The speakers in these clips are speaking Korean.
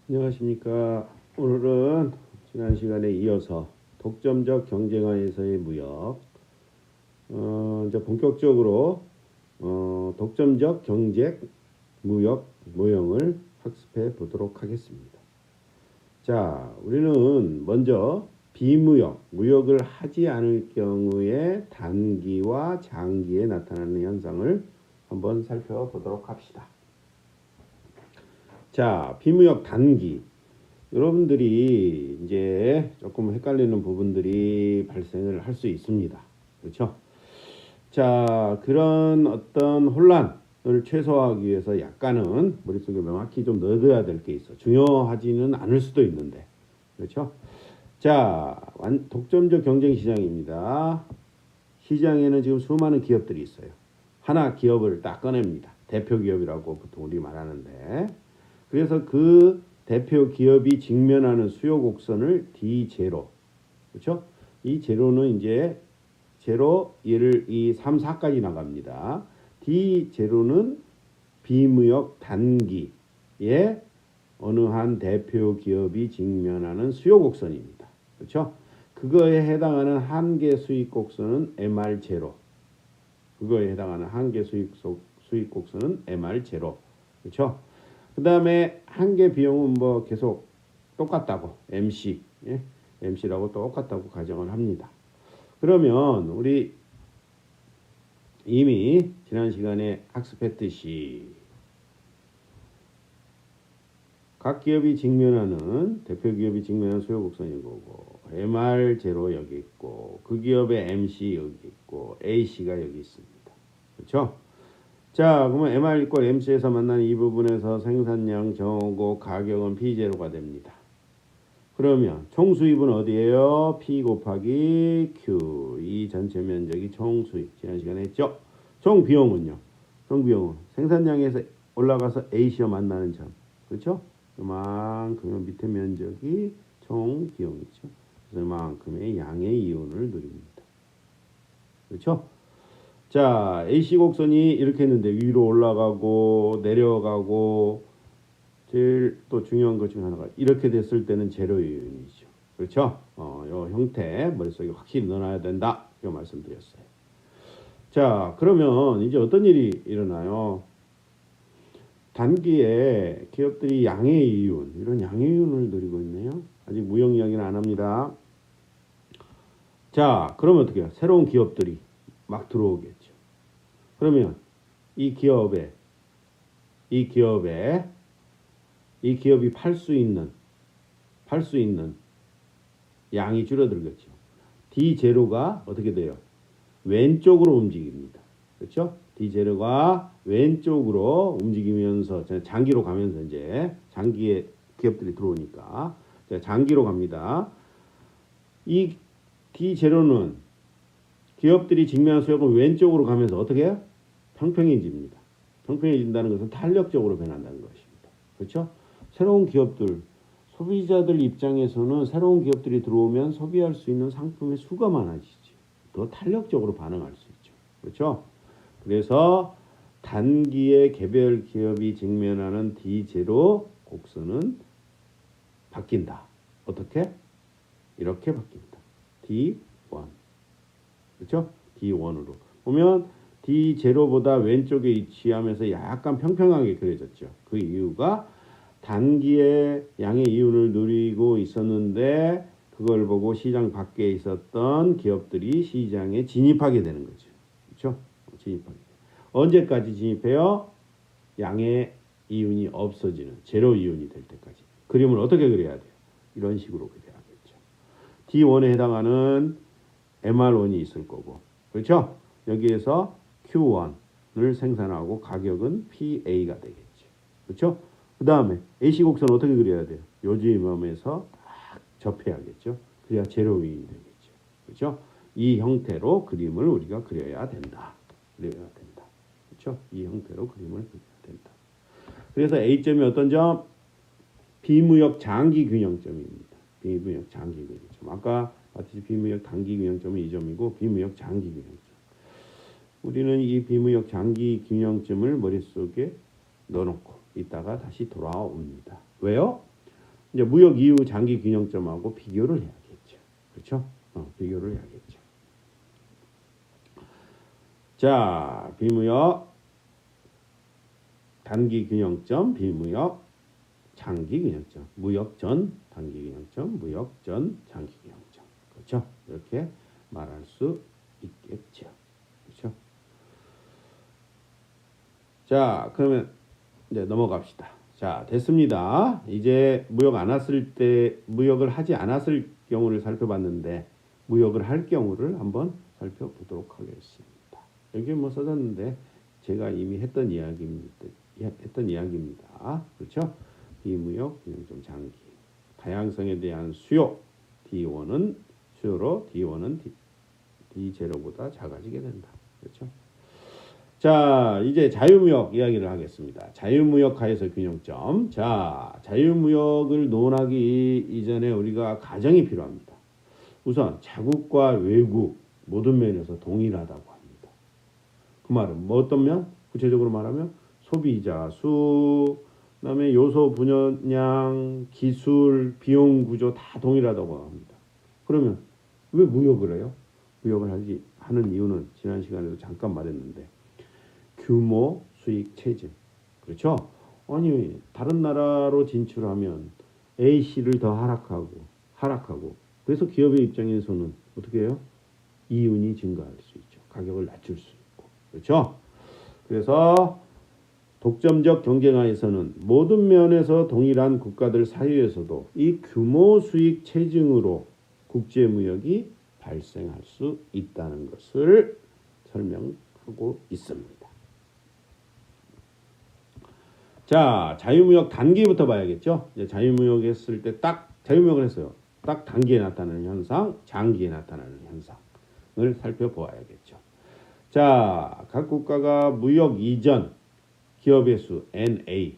안녕하십니까. 오늘은 지난 시간에 이어서 독점적 경쟁하에서의 무역, 이제 본격적으로 독점적 경제 무역 모형을 학습해 보도록 하겠습니다. 자, 우리는 먼저 비무역, 무역을 하지 않을 경우에 단기와 장기에 나타나는 현상을 한번 살펴보도록 합시다. 자, 비무역 단기. 여러분들이 이제 조금 헷갈리는 부분들이 발생을 할 수 있습니다. 그렇죠? 자, 그런 어떤 혼란을 최소화하기 위해서 약간은 머릿속에 명확히 좀 넣어둬야 될 게 있어. 중요하지는 않을 수도 있는데. 그렇죠? 자, 독점적 경쟁 시장입니다. 시장에는 지금 수많은 기업들이 있어요. 하나 기업을 딱 꺼냅니다. 대표 기업이라고 보통 우리 말하는데. 그래서 그 대표 기업이 직면하는 수요 곡선을 D0, 그렇죠? 이 제로는 이제 제로 얘를 이 3, 4까지 나갑니다. D0는 비무역 단기에 어느 한 대표 기업이 직면하는 수요 곡선입니다. 그렇죠? 그거에 해당하는 한계 수익 곡선은 MR0. 그거에 해당하는 한계 수익 곡선은 MR0. 그렇죠? 그 다음에 한계 비용은 뭐 계속 똑같다고 MC, 예? MC라고 똑같다고 가정을 합니다. 그러면 우리 이미 지난 시간에 학습했듯이 각 기업이 직면하는 대표 기업이 직면하는 수요 곡선인 거고 MR0 여기 있고 그 기업의 MC 여기 있고 AC가 여기 있습니다. 그렇죠? 자, 그러면 MR 이꼴 MC에서 만나는 이 부분에서 생산량 정오고 가격은 P0가 됩니다. 그러면 총 수입은 어디예요? P 곱하기 Q. 이 전체 면적이 총 수입. 지난 시간에 했죠? 총 비용은요? 총 비용은 생산량에서 올라가서 A시와 만나는 점. 그렇죠? 그만큼 밑에 면적이 총 비용이죠. 그래서 그만큼의 양의 이윤을 누립니다. 그렇죠? 자, AC 곡선이 이렇게 했는데 위로 올라가고 내려가고 제일 또 중요한 것 중 하나가 이렇게 됐을 때는 제로 이윤이죠. 그렇죠? 요 형태 머릿속에 확실히 넣어놔야 된다. 이거 말씀드렸어요. 자, 그러면 이제 어떤 일이 일어나요? 단기에 기업들이 양의 이윤, 이런 양의 이윤을 누리고 있네요. 아직 무역 이야기는 안 합니다. 자, 그러면 어떻게 해요? 새로운 기업들이 막 들어오겠죠. 그러면 이 기업이 팔 수 있는 양이 줄어들겠죠. D0가 어떻게 돼요? 왼쪽으로 움직입니다. 그렇죠? D0가 왼쪽으로 움직이면서 장기로 가면서 이제 장기에 기업들이 들어오니까 장기로 갑니다. 이 D0는 기업들이 직면한 수요가 왼쪽으로 가면서 어떻게 해요? 평평해집니다. 평평해진다는 것은 탄력적으로 변한다는 것입니다. 그렇죠? 새로운 기업들, 소비자들 입장에서는 새로운 기업들이 들어오면 소비할 수 있는 상품의 수가 많아지지. 더 탄력적으로 반응할 수 있죠. 그렇죠? 그래서 단기에 개별 기업이 직면하는 D0 곡선은 바뀐다. 어떻게? 이렇게 바뀐다. D1. 그렇죠? D1으로. 보면 D0보다 왼쪽에 위치하면서 약간 평평하게 그려졌죠. 그 이유가 단기에 양의 이윤을 누리고 있었는데 그걸 보고 시장 밖에 있었던 기업들이 시장에 진입하게 되는 거죠. 그렇죠? 진입하게. 언제까지 진입해요? 양의 이윤이 없어지는 제로 이윤이 될 때까지. 그림을 어떻게 그려야 돼요? 이런 식으로 그려야겠죠. D1에 해당하는 MR1이 있을 거고. 그렇죠? 여기에서 Q1을 생산하고 가격은 PA가 되겠죠. 그렇죠? 그 다음에 AC 곡선 어떻게 그려야 돼요? 요지점에서 딱 접해야겠죠. 그래야 제로 이윤이 되겠죠. 그렇죠? 이 형태로 그림을 우리가 그려야 된다. 그렇죠? 이 형태로 그림을 그려야 된다. 그래서 A점이 어떤 점? 비무역 장기 균형점입니다. 비무역 장기 균형점. 아까 마치 비무역 단기 균형점은 이 점이고 비무역 장기 균형점. 우리는 이 비무역 장기 균형점을 머릿속에 넣어놓고 이따가 다시 돌아옵니다. 왜요? 이제 무역 이후 장기 균형점하고 비교를 해야겠죠. 그렇죠? 비교를 해야겠죠. 자, 비무역 단기 균형점, 비무역 장기 균형점, 무역 전 단기 균형점, 무역 전 장기 균형점. 그렇죠? 이렇게 말할 수 있겠죠. 그렇죠? 자, 그러면 이제 넘어갑시다. 자, 됐습니다. 이제 무역을 하지 않았을 경우를 살펴봤는데 무역을 할 경우를 한번 살펴보도록 하겠습니다. 여기 뭐 써졌는데 제가 이미 했던 이야기입니다. 그렇죠? 비무역 균형점 장기 다양성에 대한 수요 D1은 수요로 D1은 D0보다 작아지게 된다. 그렇죠? 자, 이제 자유무역 이야기를 하겠습니다. 자유무역 하에서 균형점. 자, 자유무역을 논하기 이전에 우리가 가정이 필요합니다. 우선 자국과 외국 모든 면에서 동일하다고 합니다. 그 말은 뭐 어떤 면? 구체적으로 말하면 소비자 수, 그다음에 요소 분양, 기술, 비용 구조 다 동일하다고 합니다. 그러면 왜 무역을 해요? 무역을 하는 이유는 지난 시간에도 잠깐 말했는데 규모, 수익, 체증. 그렇죠? 아니 다른 나라로 진출하면 A씨를 더 하락하고 그래서 기업의 입장에서는 어떻게 해요? 이윤이 증가할 수 있죠. 가격을 낮출 수 있고. 그렇죠? 그래서 독점적 경쟁하에서는 모든 면에서 동일한 국가들 사이에서도 이 규모 수익 체증으로 국제무역이 발생할 수 있다는 것을 설명하고 있습니다. 자, 자유무역 단기부터 봐야겠죠. 자유무역 했을 때 자유무역을 했어요. 딱 단기에 나타나는 현상, 장기에 나타나는 현상을 살펴보아야겠죠. 자, 각 국가가 무역 이전 기업의 수 NA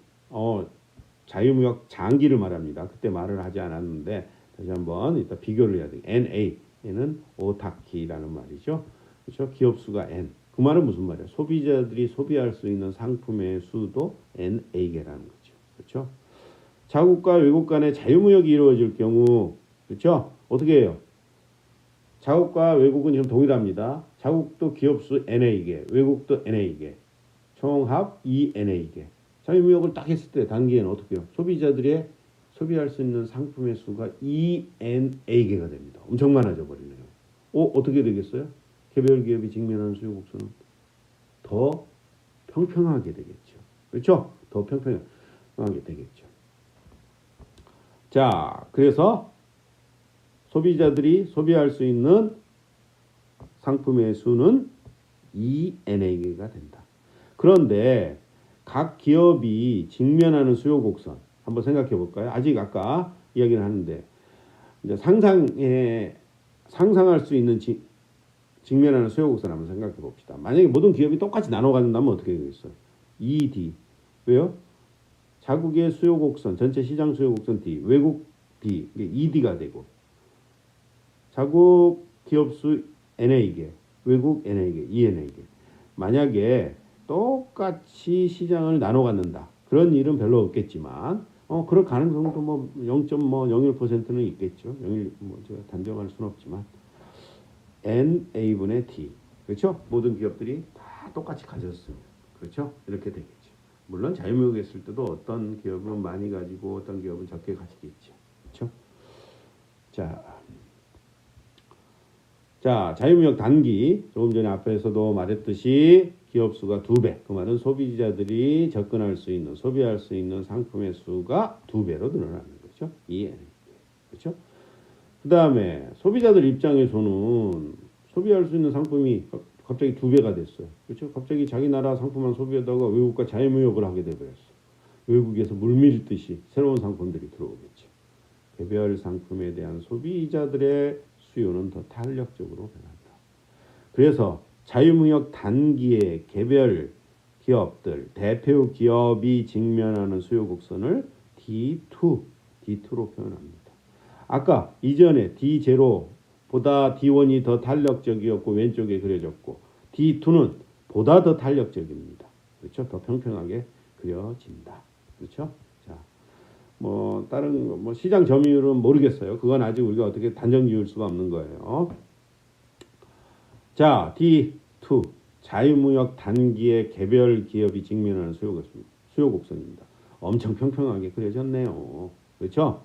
자유무역 장기를 말합니다. 그때 말을 하지 않았는데 다시 한번 이따 비교를 해야 돼요. NA는 오타키라는 말이죠. 그렇죠? 기업 수가 N. 그 말은 무슨 말이야? 소비자들이 소비할 수 있는 상품의 수도 NA개라는 거죠. 그렇죠? 자국과 외국 간의 자유무역이 이루어질 경우 그렇죠? 어떻게 해요? 자국과 외국은 지금 동일합니다. 자국도 기업수 NA개, 외국도 NA개, 총합 2NA개. 자유무역을 딱 했을 때 단기에는 어떻게 해요? 소비자들의 소비할 수 있는 상품의 수가 2NA개가 됩니다. 엄청 많아져 버리네요. 어떻게 되겠어요? 개별 기업이 직면하는 수요 곡선은 더 평평하게 되겠죠. 그렇죠? 더 평평하게 되겠죠. 자, 그래서 소비자들이 소비할 수 있는 상품의 수는 2NA개가 된다. 그런데 각 기업이 직면하는 수요 곡선 한번 생각해 볼까요? 아직 아까 이야기를 하는데 이제 상상할 수 있는 직면하는 수요 곡선 한번 생각해 봅시다. 만약에 모든 기업이 똑같이 나눠 가진다면 어떻게 되겠어요? 2D. 왜요? 자국의 수요 곡선, 전체 시장 수요 곡선 D, 외국 D, 2D가 되고 자국 기업 수 NA개, 외국 NA개, 2NA개. 만약에 똑같이 시장을 나눠 갖는다. 그런 일은 별로 없겠지만 그럴 가능성도 뭐 0.01%는 있겠죠. 0.1 제가 단정할 수는 없지만 NA분의 T. 그렇죠? 모든 기업들이 다 똑같이 가졌습니다. 그렇죠? 이렇게 되겠죠. 물론 자유무역 했을 때도 어떤 기업은 많이 가지고 어떤 기업은 적게 가지겠죠. 그렇죠? 자, 자유무역 단기. 조금 전에 앞에서도 말했듯이 기업 수가 2배. 그 말은 소비자들이 접근할 수 있는, 소비할 수 있는 상품의 수가 2배로 늘어나는 거죠. 그렇죠? 그 다음에 소비자들 입장에서는 소비할 수 있는 상품이 갑자기 2배가 됐어요. 그렇죠? 갑자기 자기 나라 상품만 소비하다가 외국과 자유무역을 하게 돼버렸어. 외국에서 물밀듯이 새로운 상품들이 들어오겠죠. 개별 상품에 대한 소비자들의 수요는 더 탄력적으로 변한다. 그래서 자유무역 단기의 개별 기업들, 대표 기업이 직면하는 수요 곡선을 D2로 표현합니다. 아까 이전에 D0보다 D1이 더 탄력적이었고 왼쪽에 그려졌고 D2는 보다 더 탄력적입니다. 그렇죠? 더 평평하게 그려진다. 그렇죠? 자, 뭐 다른 뭐 시장 점유율은 모르겠어요. 그건 아직 우리가 어떻게 단정 지을 수가 없는 거예요. 자, D2 자유무역 단기의 개별 기업이 직면하는 수요 곡선입니다. 엄청 평평하게 그려졌네요. 그렇죠?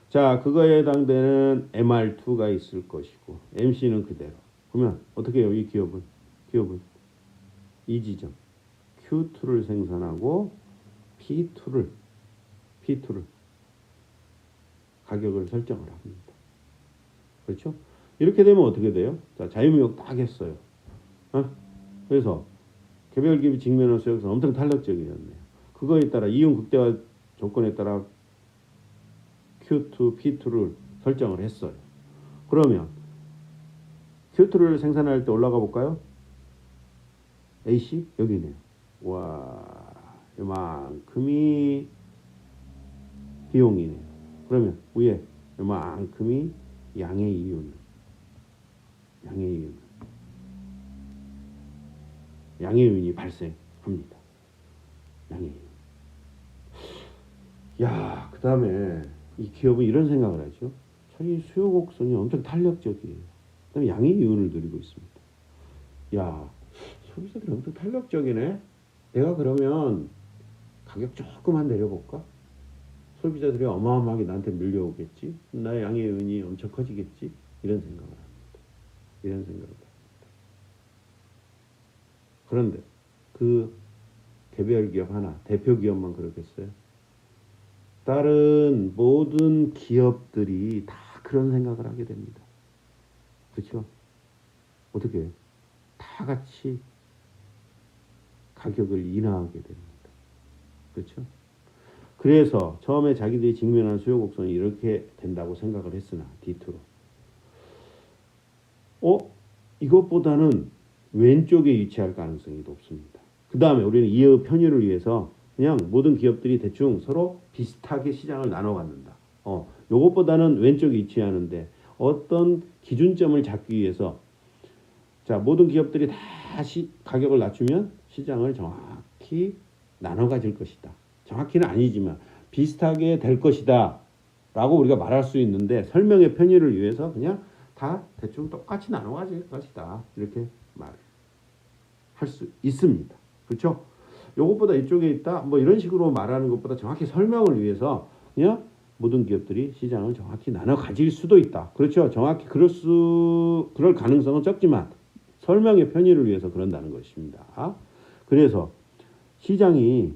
자, 그거에 해당되는 MR2가 있을 것이고 MC는 그대로. 그러면 어떻게 해요? 이 기업은 이 지점 Q2를 생산하고 P2를 가격을 설정을 합니다. 그렇죠? 이렇게 되면 어떻게 돼요? 자, 자유무역 딱 했어요. 그래서 개별 기업이 직면한 수요에서 엄청 탄력적이었네요. 그거에 따라 이윤 극대화 조건에 따라 Q2, P2를 설정을 했어요. 그러면 Q2를 생산할 때 올라가 볼까요? AC 여기네요. 와, 이만큼이 비용이네요. 그러면 위에 이만큼이 양의 이윤. 양의 이윤이 발생합니다. 양의 이윤. 야, 그 다음에 이 기업은 이런 생각을 하죠. 자기 수요 곡선이 엄청 탄력적이에요. 그 다음에 양의 이윤을 누리고 있습니다. 야, 소비자들이 엄청 탄력적이네. 내가 그러면 가격 조금만 내려볼까? 소비자들이 어마어마하게 나한테 밀려오겠지. 나의 양의 이윤이 엄청 커지겠지. 이런 생각을 합니다. 그런데 그 개별 기업 하나, 대표 기업만 그렇겠어요? 다른 모든 기업들이 다 그런 생각을 하게 됩니다. 그렇죠? 어떻게 해요? 다 같이 가격을 인하하게 됩니다. 그렇죠? 그래서 처음에 자기들이 직면한 수요 곡선이 이렇게 된다고 생각을 했으나 D2로 이것보다는 왼쪽에 위치할 가능성이 높습니다. 그 다음에 우리는 이의 편의를 위해서 그냥 모든 기업들이 대충 서로 비슷하게 시장을 나눠 갖는다. 요것보다는 왼쪽에 위치하는데 어떤 기준점을 잡기 위해서 자, 모든 기업들이 다시 가격을 낮추면 시장을 정확히 나눠 가질 것이다. 정확히는 아니지만 비슷하게 될 것이다 라고 우리가 말할 수 있는데 설명의 편의를 위해서 그냥 다 대충 똑같이 나눠 가질 것이다 이렇게 말할 수 있습니다. 그렇죠? 요것보다 이쪽에 있다 뭐 이런 식으로 말하는 것보다 정확히 설명을 위해서 그냥 모든 기업들이 시장을 정확히 나눠 가질 수도 있다. 그렇죠? 정확히 그럴 가능성은 적지만 설명의 편의를 위해서 그런다는 것입니다. 그래서 시장이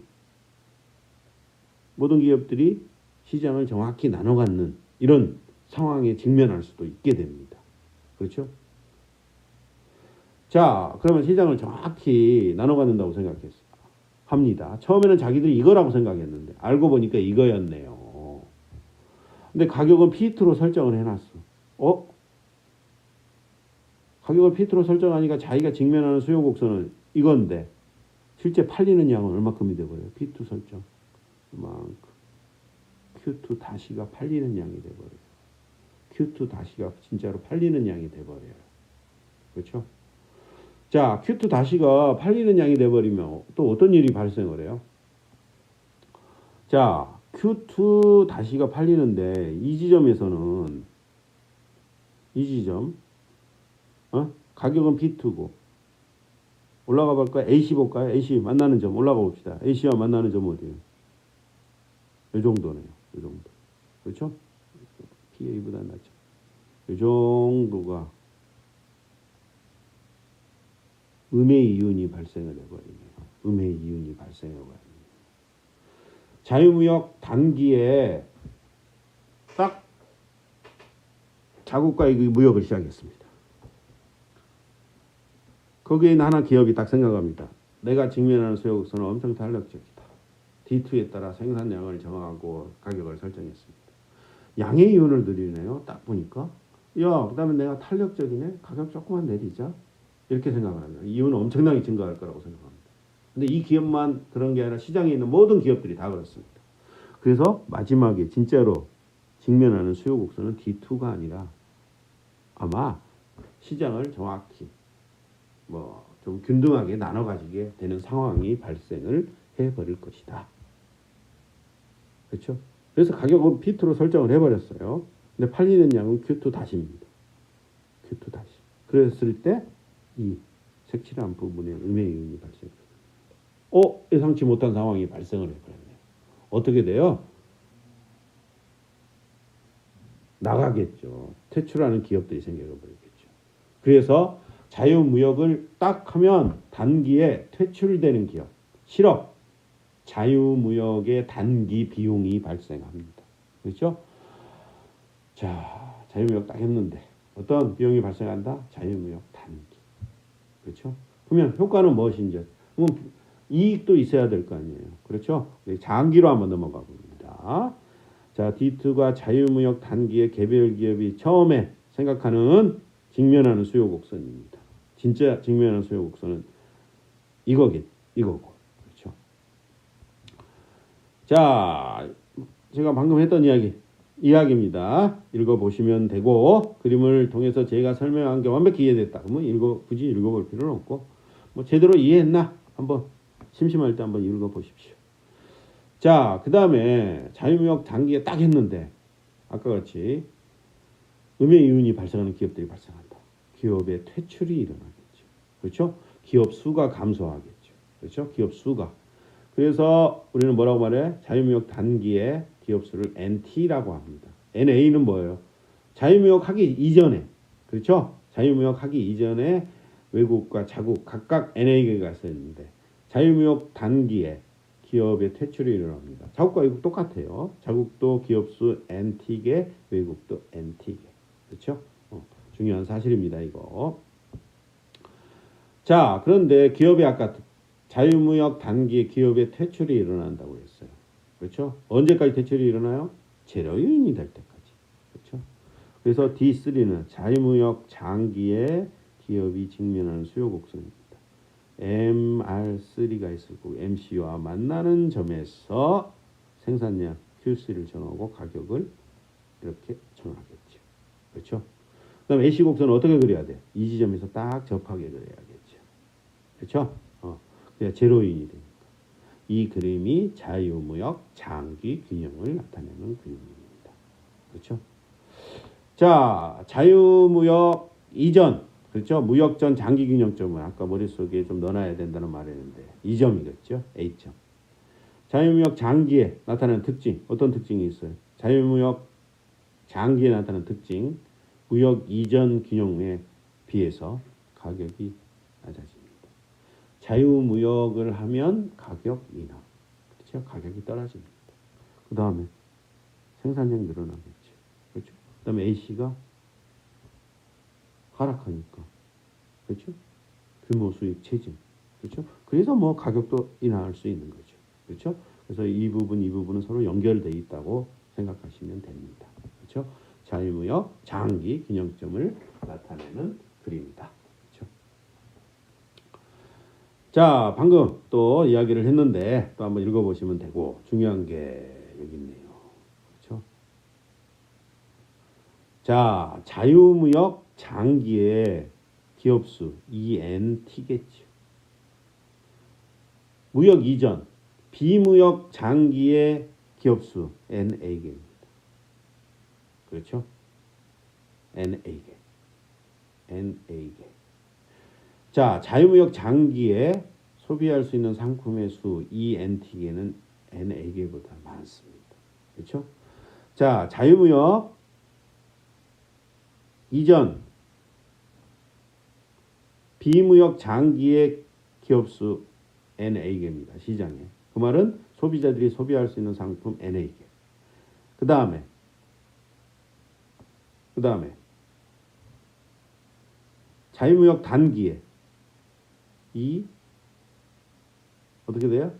모든 기업들이 시장을 정확히 나눠 갖는 이런 상황에 직면할 수도 있게 됩니다. 그렇죠? 자, 그러면 시장을 정확히 나눠 갖는다고 합니다. 처음에는 자기들이 이거라고 생각했는데 알고 보니까 이거였네요. 근데 가격은 P2로 설정을 해놨어. 가격을 P2로 설정하니까 자기가 직면하는 수요 곡선은 이건데 실제 팔리는 양은 얼마큼이 돼버려요? P2 설정. 이만큼. Q2 다시가 팔리는 양이 돼버려요. Q2 다시가 진짜로 팔리는 양이 돼버려요. 그렇죠? 자, Q2 다시가 팔리는 양이 돼버리면 또 어떤 일이 발생을 해요? 자, Q2 다시가 팔리는데 이 지점에서는 이 지점 가격은 P2고 올라가 볼까요? AC 볼까요? AC 만나는 점 올라가 봅시다. AC와 만나는 점 어디예요? 이 정도네요. 이 정도. 그렇죠? PA보다 낫죠. 이 정도가 음의 이윤이 발생을 해버리네요. 음의 이윤이 발생해버립니다. 자유무역 단기에 딱 자국과의 무역을 시작했습니다. 거기에 하나 기업이 딱 생각합니다. 내가 직면하는 수요 곡선은 엄청 탄력적이다. D2에 따라 생산량을 정하고 가격을 설정했습니다. 양의 이윤을 누리네요. 딱 보니까. 그 다음에 내가 탄력적이네. 가격 조금만 내리자. 이렇게 생각을 합니다. 이윤은 엄청나게 증가할 거라고 생각합니다. 근데 이 기업만 그런 게 아니라 시장에 있는 모든 기업들이 다 그렇습니다. 그래서 마지막에 진짜로 직면하는 수요 곡선은 D2가 아니라 아마 시장을 정확히 좀 균등하게 나눠 가지게 되는 상황이 발생을 해버릴 것이다. 그렇죠? 그래서 가격은 P2로 설정을 해버렸어요. 근데 팔리는 양은 Q2 다시입니다. Q2 다시. 그랬을 때 이 색칠한 부분에 음해이윤이 발생해요. 예상치 못한 상황이 발생을 해버렸네요. 어떻게 돼요? 나가겠죠. 퇴출하는 기업들이 생겨버리겠죠. 그래서 자유무역을 딱 하면 단기에 퇴출되는 기업, 실업, 자유무역의 단기 비용이 발생합니다. 그렇죠? 자, 자유무역 딱 했는데 어떤 비용이 발생한다? 자유무역 단기. 그렇죠? 그러면 효과는 무엇인지? 그럼 이익도 있어야 될 거 아니에요. 그렇죠? 장기로 한번 넘어가 봅니다. 자, D2가 자유무역 단기의 개별 기업이 처음에 생각하는 직면하는 수요 곡선입니다. 진짜 직면하는 수요 곡선은 이거고. 그렇죠? 자, 제가 방금 했던 이야기입니다. 읽어보시면 되고 그림을 통해서 제가 설명한 게 완벽히 이해됐다. 그러면 굳이 읽어볼 필요는 없고 뭐 제대로 이해했나? 한번 심심할 때 한번 읽어보십시오. 자, 그 다음에 자유무역 단기에 딱 했는데 아까 같이 음해이윤이 발생하는 기업들이 발생한다. 기업의 퇴출이 일어나겠죠. 그렇죠? 기업 수가 감소하겠죠. 그렇죠? 기업 수가. 그래서 우리는 뭐라고 말해? 자유무역 단기에 기업 수를 NT라고 합니다. NA는 뭐예요? 자유무역 하기 이전에. 그렇죠? 자유무역 하기 이전에 외국과 자국 각각 NA가 있었는데 자유무역 단기에 기업의 퇴출이 일어납니다. 자국과 외국 똑같아요. 자국도 기업수 NT개, 외국도 NT개. 그렇죠? 중요한 사실입니다. 이거. 자, 그런데 기업이 아까 자유무역 단기에 기업의 퇴출이 일어난다고 했어요. 그렇죠? 언제까지 퇴출이 일어나요? 제로이윤이 될 때까지. 그렇죠? 그래서 D3는 자유무역 장기에 기업이 직면하는 수요 곡선입니다. MR3가 있을 거고 MC와 만나는 점에서 생산량 Q3를 정하고 가격을 이렇게 정하겠죠. 그렇죠? 그다음 AC 곡선은 어떻게 그려야 돼? 이 지점에서 딱 접하게 그려야겠죠. 그렇죠? 그래야 제로인이 되니까. 이 그림이 자유무역 장기 균형을 나타내는 그림입니다. 그렇죠? 자, 자유무역 이전, 그렇죠? 무역 전 장기 균형점을 아까 머릿속에 좀 넣어놔야 된다는 말이었는데 이 점이겠죠? A점. 자유무역 장기에 나타나는 특징, 어떤 특징이 있어요? 자유무역 장기에 나타나는 특징, 무역 이전 균형에 비해서 가격이 낮아집니다. 자유무역을 하면 가격 인하, 그렇죠? 가격이 떨어집니다. 그 다음에 생산량 늘어나겠죠. 그렇죠? 그 다음에 A씨가 하락하니까, 그렇죠? 규모 수익 체증, 그렇죠? 그래서 뭐 가격도 인하할 수 있는 거죠. 그렇죠? 그래서 이 부분은 서로 연결되어 있다고 생각하시면 됩니다. 그렇죠? 자유무역 장기 균형점을 나타내는 그림이다. 그렇죠? 자, 방금 또 이야기를 했는데 또 한번 읽어보시면 되고 중요한 게 여기 있네요. 그렇죠? 자, 자유무역 장기의 기업수 ENT겠죠. 무역 이전 비무역 장기의 기업수 NA개입니다. 그렇죠? NA개. 자, 자유무역 장기에 소비할 수 있는 상품의 수 ENT개는 NA개보다 많습니다. 그렇죠? 자, 자유무역 이전 비무역 장기의 기업수 NA개입니다. 시장에. 그 말은 소비자들이 소비할 수 있는 상품 NA개. 그 다음에 자유무역 단기에 이 어떻게 돼요?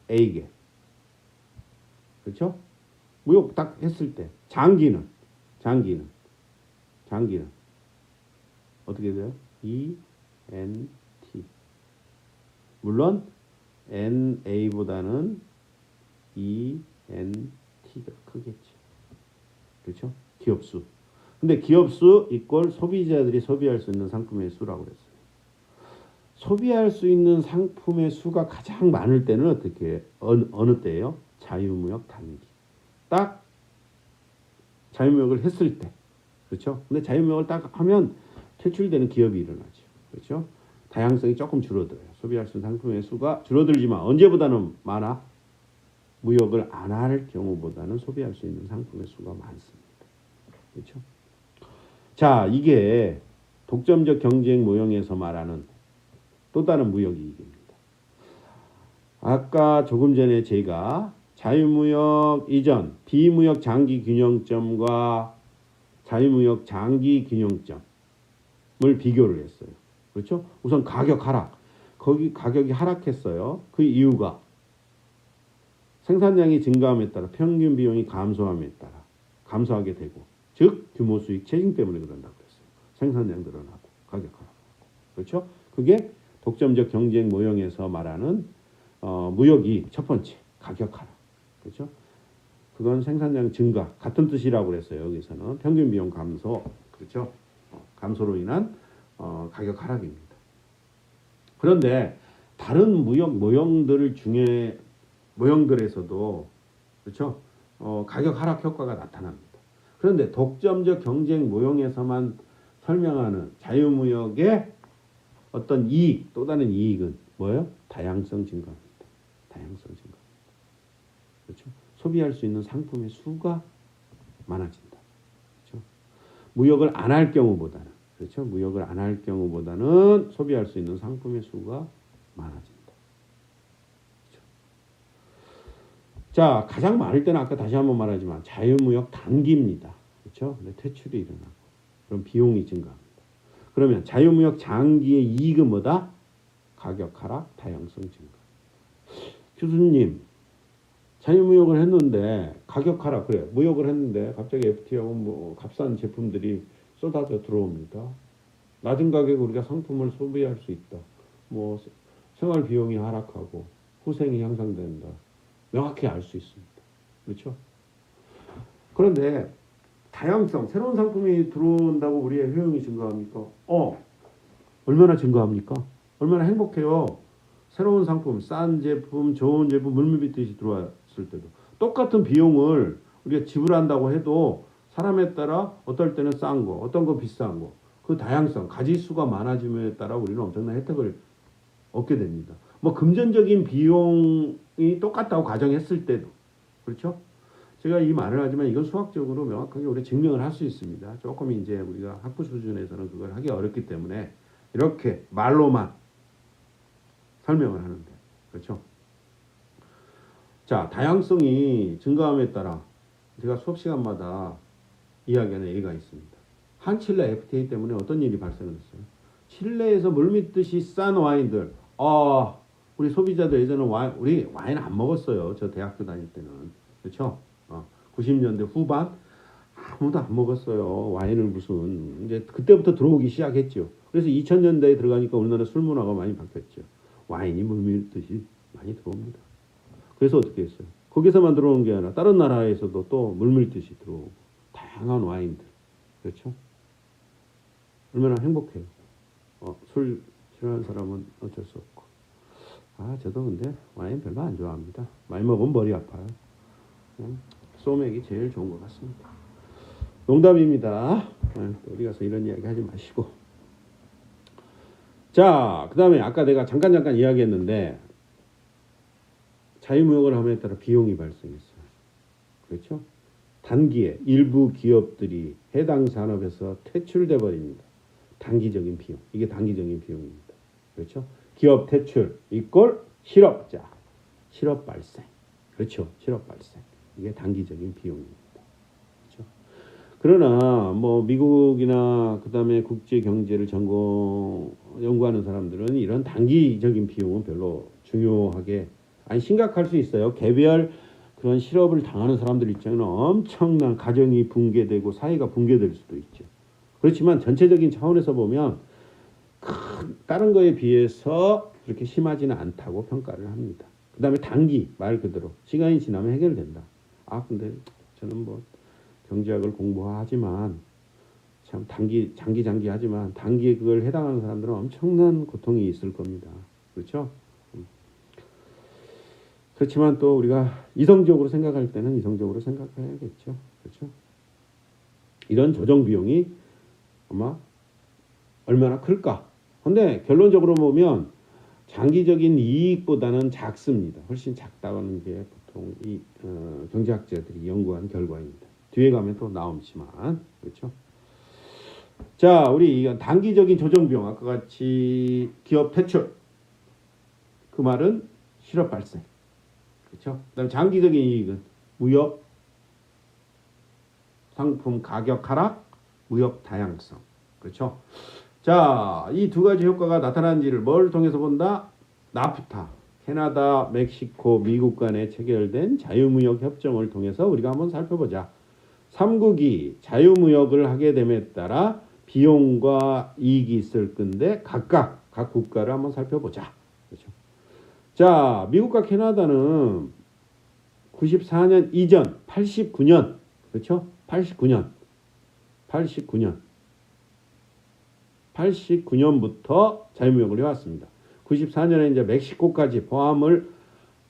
NA개. 그렇죠? 무역 딱 했을 때 장기는 어떻게 돼요? ENT. 물론 NA보다는 ENT가 크겠죠. 그렇죠? 기업수. 근데 기업수 이꼴 소비자들이 소비할 수 있는 상품의 수라고 했어요. 소비할 수 있는 상품의 수가 가장 많을 때는 어떻게 어느 때예요? 자유무역 단기. 딱 자유무역을 했을 때. 그렇죠? 근데 자유무역을 딱 하면 퇴출되는 기업이 일어나죠. 그렇죠? 다양성이 조금 줄어들어요. 소비할 수 있는 상품의 수가 줄어들지만 언제보다는 많아? 무역을 안 할 경우보다는 소비할 수 있는 상품의 수가 많습니다. 그렇죠? 자, 이게 독점적 경쟁 모형에서 말하는 또 다른 무역 이익입니다. 아까 조금 전에 제가 자유무역 이전 비무역 장기 균형점과 자유무역 장기 균형점을 비교를 했어요. 그렇죠? 우선 가격 하락. 거기 가격이 하락했어요. 그 이유가 생산량이 증가함에 따라 평균 비용이 감소함에 따라 감소하게 되고, 즉 규모 수익 체증 때문에 그런다고 그랬어요. 생산량 늘어나고 가격 하락하고. 그렇죠? 그게 독점적 경쟁 모형에서 말하는 무역이 첫 번째 가격 하락. 그렇죠? 그건 생산량 증가 같은 뜻이라고 그랬어요. 여기서는 평균 비용 감소. 그렇죠? 감소로 인한 가격 하락입니다. 그런데 다른 무역 모형들에서도 그렇죠? 가격 하락 효과가 나타납니다. 그런데 독점적 경쟁 모형에서만 설명하는 자유무역의 어떤 이익, 또 다른 이익은 뭐예요? 다양성 증가입니다. 다양성 증가. 그렇죠? 소비할 수 있는 상품의 수가 많아진다. 그렇죠? 무역을 안 할 경우보다는, 그렇죠? 무역을 안 할 경우보다는 소비할 수 있는 상품의 수가 많아진다. 그렇죠? 자, 가장 많을 때는 아까 다시 한번 말하지만 자유무역 단기입니다. 그렇죠? 근데 퇴출이 일어나고 그럼 비용이 증가합니다. 그러면 자유무역 장기의 이익은 뭐다? 가격 하락, 다양성 증가. 교수님, 자유무역을 했는데 가격 하락, 그래 무역을 했는데 갑자기 FTA하고 뭐 값싼 제품들이 쏟아져 들어옵니다. 낮은 가격에 우리가 상품을 소비할 수 있다. 뭐 생활 비용이 하락하고 후생이 향상된다. 명확히 알 수 있습니다. 그렇죠? 그런데 다양성, 새로운 상품이 들어온다고 우리의 효용이 증가합니까? 얼마나 증가합니까? 얼마나 행복해요. 새로운 상품, 싼 제품, 좋은 제품, 물밀듯이 들어왔을 때도 똑같은 비용을 우리가 지불한다고 해도 사람에 따라 어떨 때는 싼 거, 어떤 거 비싼 거, 그 다양성, 가짓수가 많아짐에 따라 우리는 엄청난 혜택을 얻게 됩니다. 뭐 금전적인 비용이 똑같다고 가정했을 때도 그렇죠? 제가 이 말을 하지만 이건 수학적으로 명확하게 우리 증명을 할 수 있습니다. 조금 이제 우리가 학부 수준에서는 그걸 하기 어렵기 때문에 이렇게 말로만 설명을 하는데, 그렇죠? 자, 다양성이 증가함에 따라 제가 수업 시간마다 이야기하는 예가 있습니다. 한칠레 FTA 때문에 어떤 일이 발생했어요? 칠레에서 물밀듯이 싼 와인들, 우리 소비자들 예전에 우리 와인 안 먹었어요. 저 대학교 다닐 때는. 그렇죠? 90년대 후반 아무도 안 먹었어요. 와인을 무슨 이제 그때부터 들어오기 시작했죠. 그래서 2000년대에 들어가니까 우리나라 술 문화가 많이 바뀌었죠. 와인이 물밀듯이 많이 들어옵니다. 그래서 어떻게 했어요? 거기서만 들어오는 게 아니라 다른 나라에서도 또 물밀듯이 들어오고 다양한 와인들. 그렇죠? 얼마나 행복해요. 술 싫어하는 사람은 어쩔 수 없고. 저도 근데 와인 별로 안 좋아합니다. 많이 먹으면 머리 아파요. 소맥이 제일 좋은 것 같습니다. 농담입니다. 어디 가서 이런 이야기 하지 마시고. 자, 그 다음에 아까 내가 잠깐 이야기했는데 자유무역을 함에 따라 비용이 발생했어요. 그렇죠? 단기에 일부 기업들이 해당 산업에서 퇴출돼 버립니다. 단기적인 비용. 이게 단기적인 비용입니다. 그렇죠? 기업 퇴출 이꼴 실업자. 실업 발생. 그렇죠? 실업 발생. 이게 단기적인 비용입니다. 그렇죠? 그러나 뭐 미국이나 그다음에 국제 경제를 연구하는 사람들은 이런 단기적인 비용은 별로 중요하게 심각할 수 있어요. 개별 그런 실업을 당하는 사람들 입장에는 엄청난 가정이 붕괴되고 사회가 붕괴될 수도 있죠. 그렇지만 전체적인 차원에서 보면 다른 거에 비해서 그렇게 심하지는 않다고 평가를 합니다. 그 다음에 단기 말 그대로 시간이 지나면 해결된다. 근데 저는 뭐 경제학을 공부하지만 참 장기 하지만 단기에 그걸 해당하는 사람들은 엄청난 고통이 있을 겁니다. 그렇죠? 그렇지만 또 우리가 이성적으로 생각할 때는 이성적으로 생각해야겠죠. 그렇죠? 이런 조정 비용이 아마 얼마나 클까? 근데 결론적으로 보면 장기적인 이익보다는 작습니다. 훨씬 작다는 게 보통 이 경제학자들이 연구한 결과입니다. 뒤에 가면 또 나오지만 그렇죠? 자, 우리 이건 단기적인 조정 비용 아까 같이 기업 퇴출 그 말은 실업 발생 그렇죠? 그다음 장기적인 이익은 무역 상품 가격 하락, 무역 다양성 그렇죠? 자, 이 두 가지 효과가 나타난지를 뭘 통해서 본다? 나프타, 캐나다, 멕시코, 미국 간에 체결된 자유무역 협정을 통해서 우리가 한번 살펴보자. 3국이 자유무역을 하게 됨에 따라 비용과 이익이 있을 건데 각 국가를 한번 살펴보자. 그렇죠? 자, 미국과 캐나다는 94년 이전 89년 그렇죠? 89년부터 자유무역을 해왔습니다. 94년에 이제 멕시코까지 포함을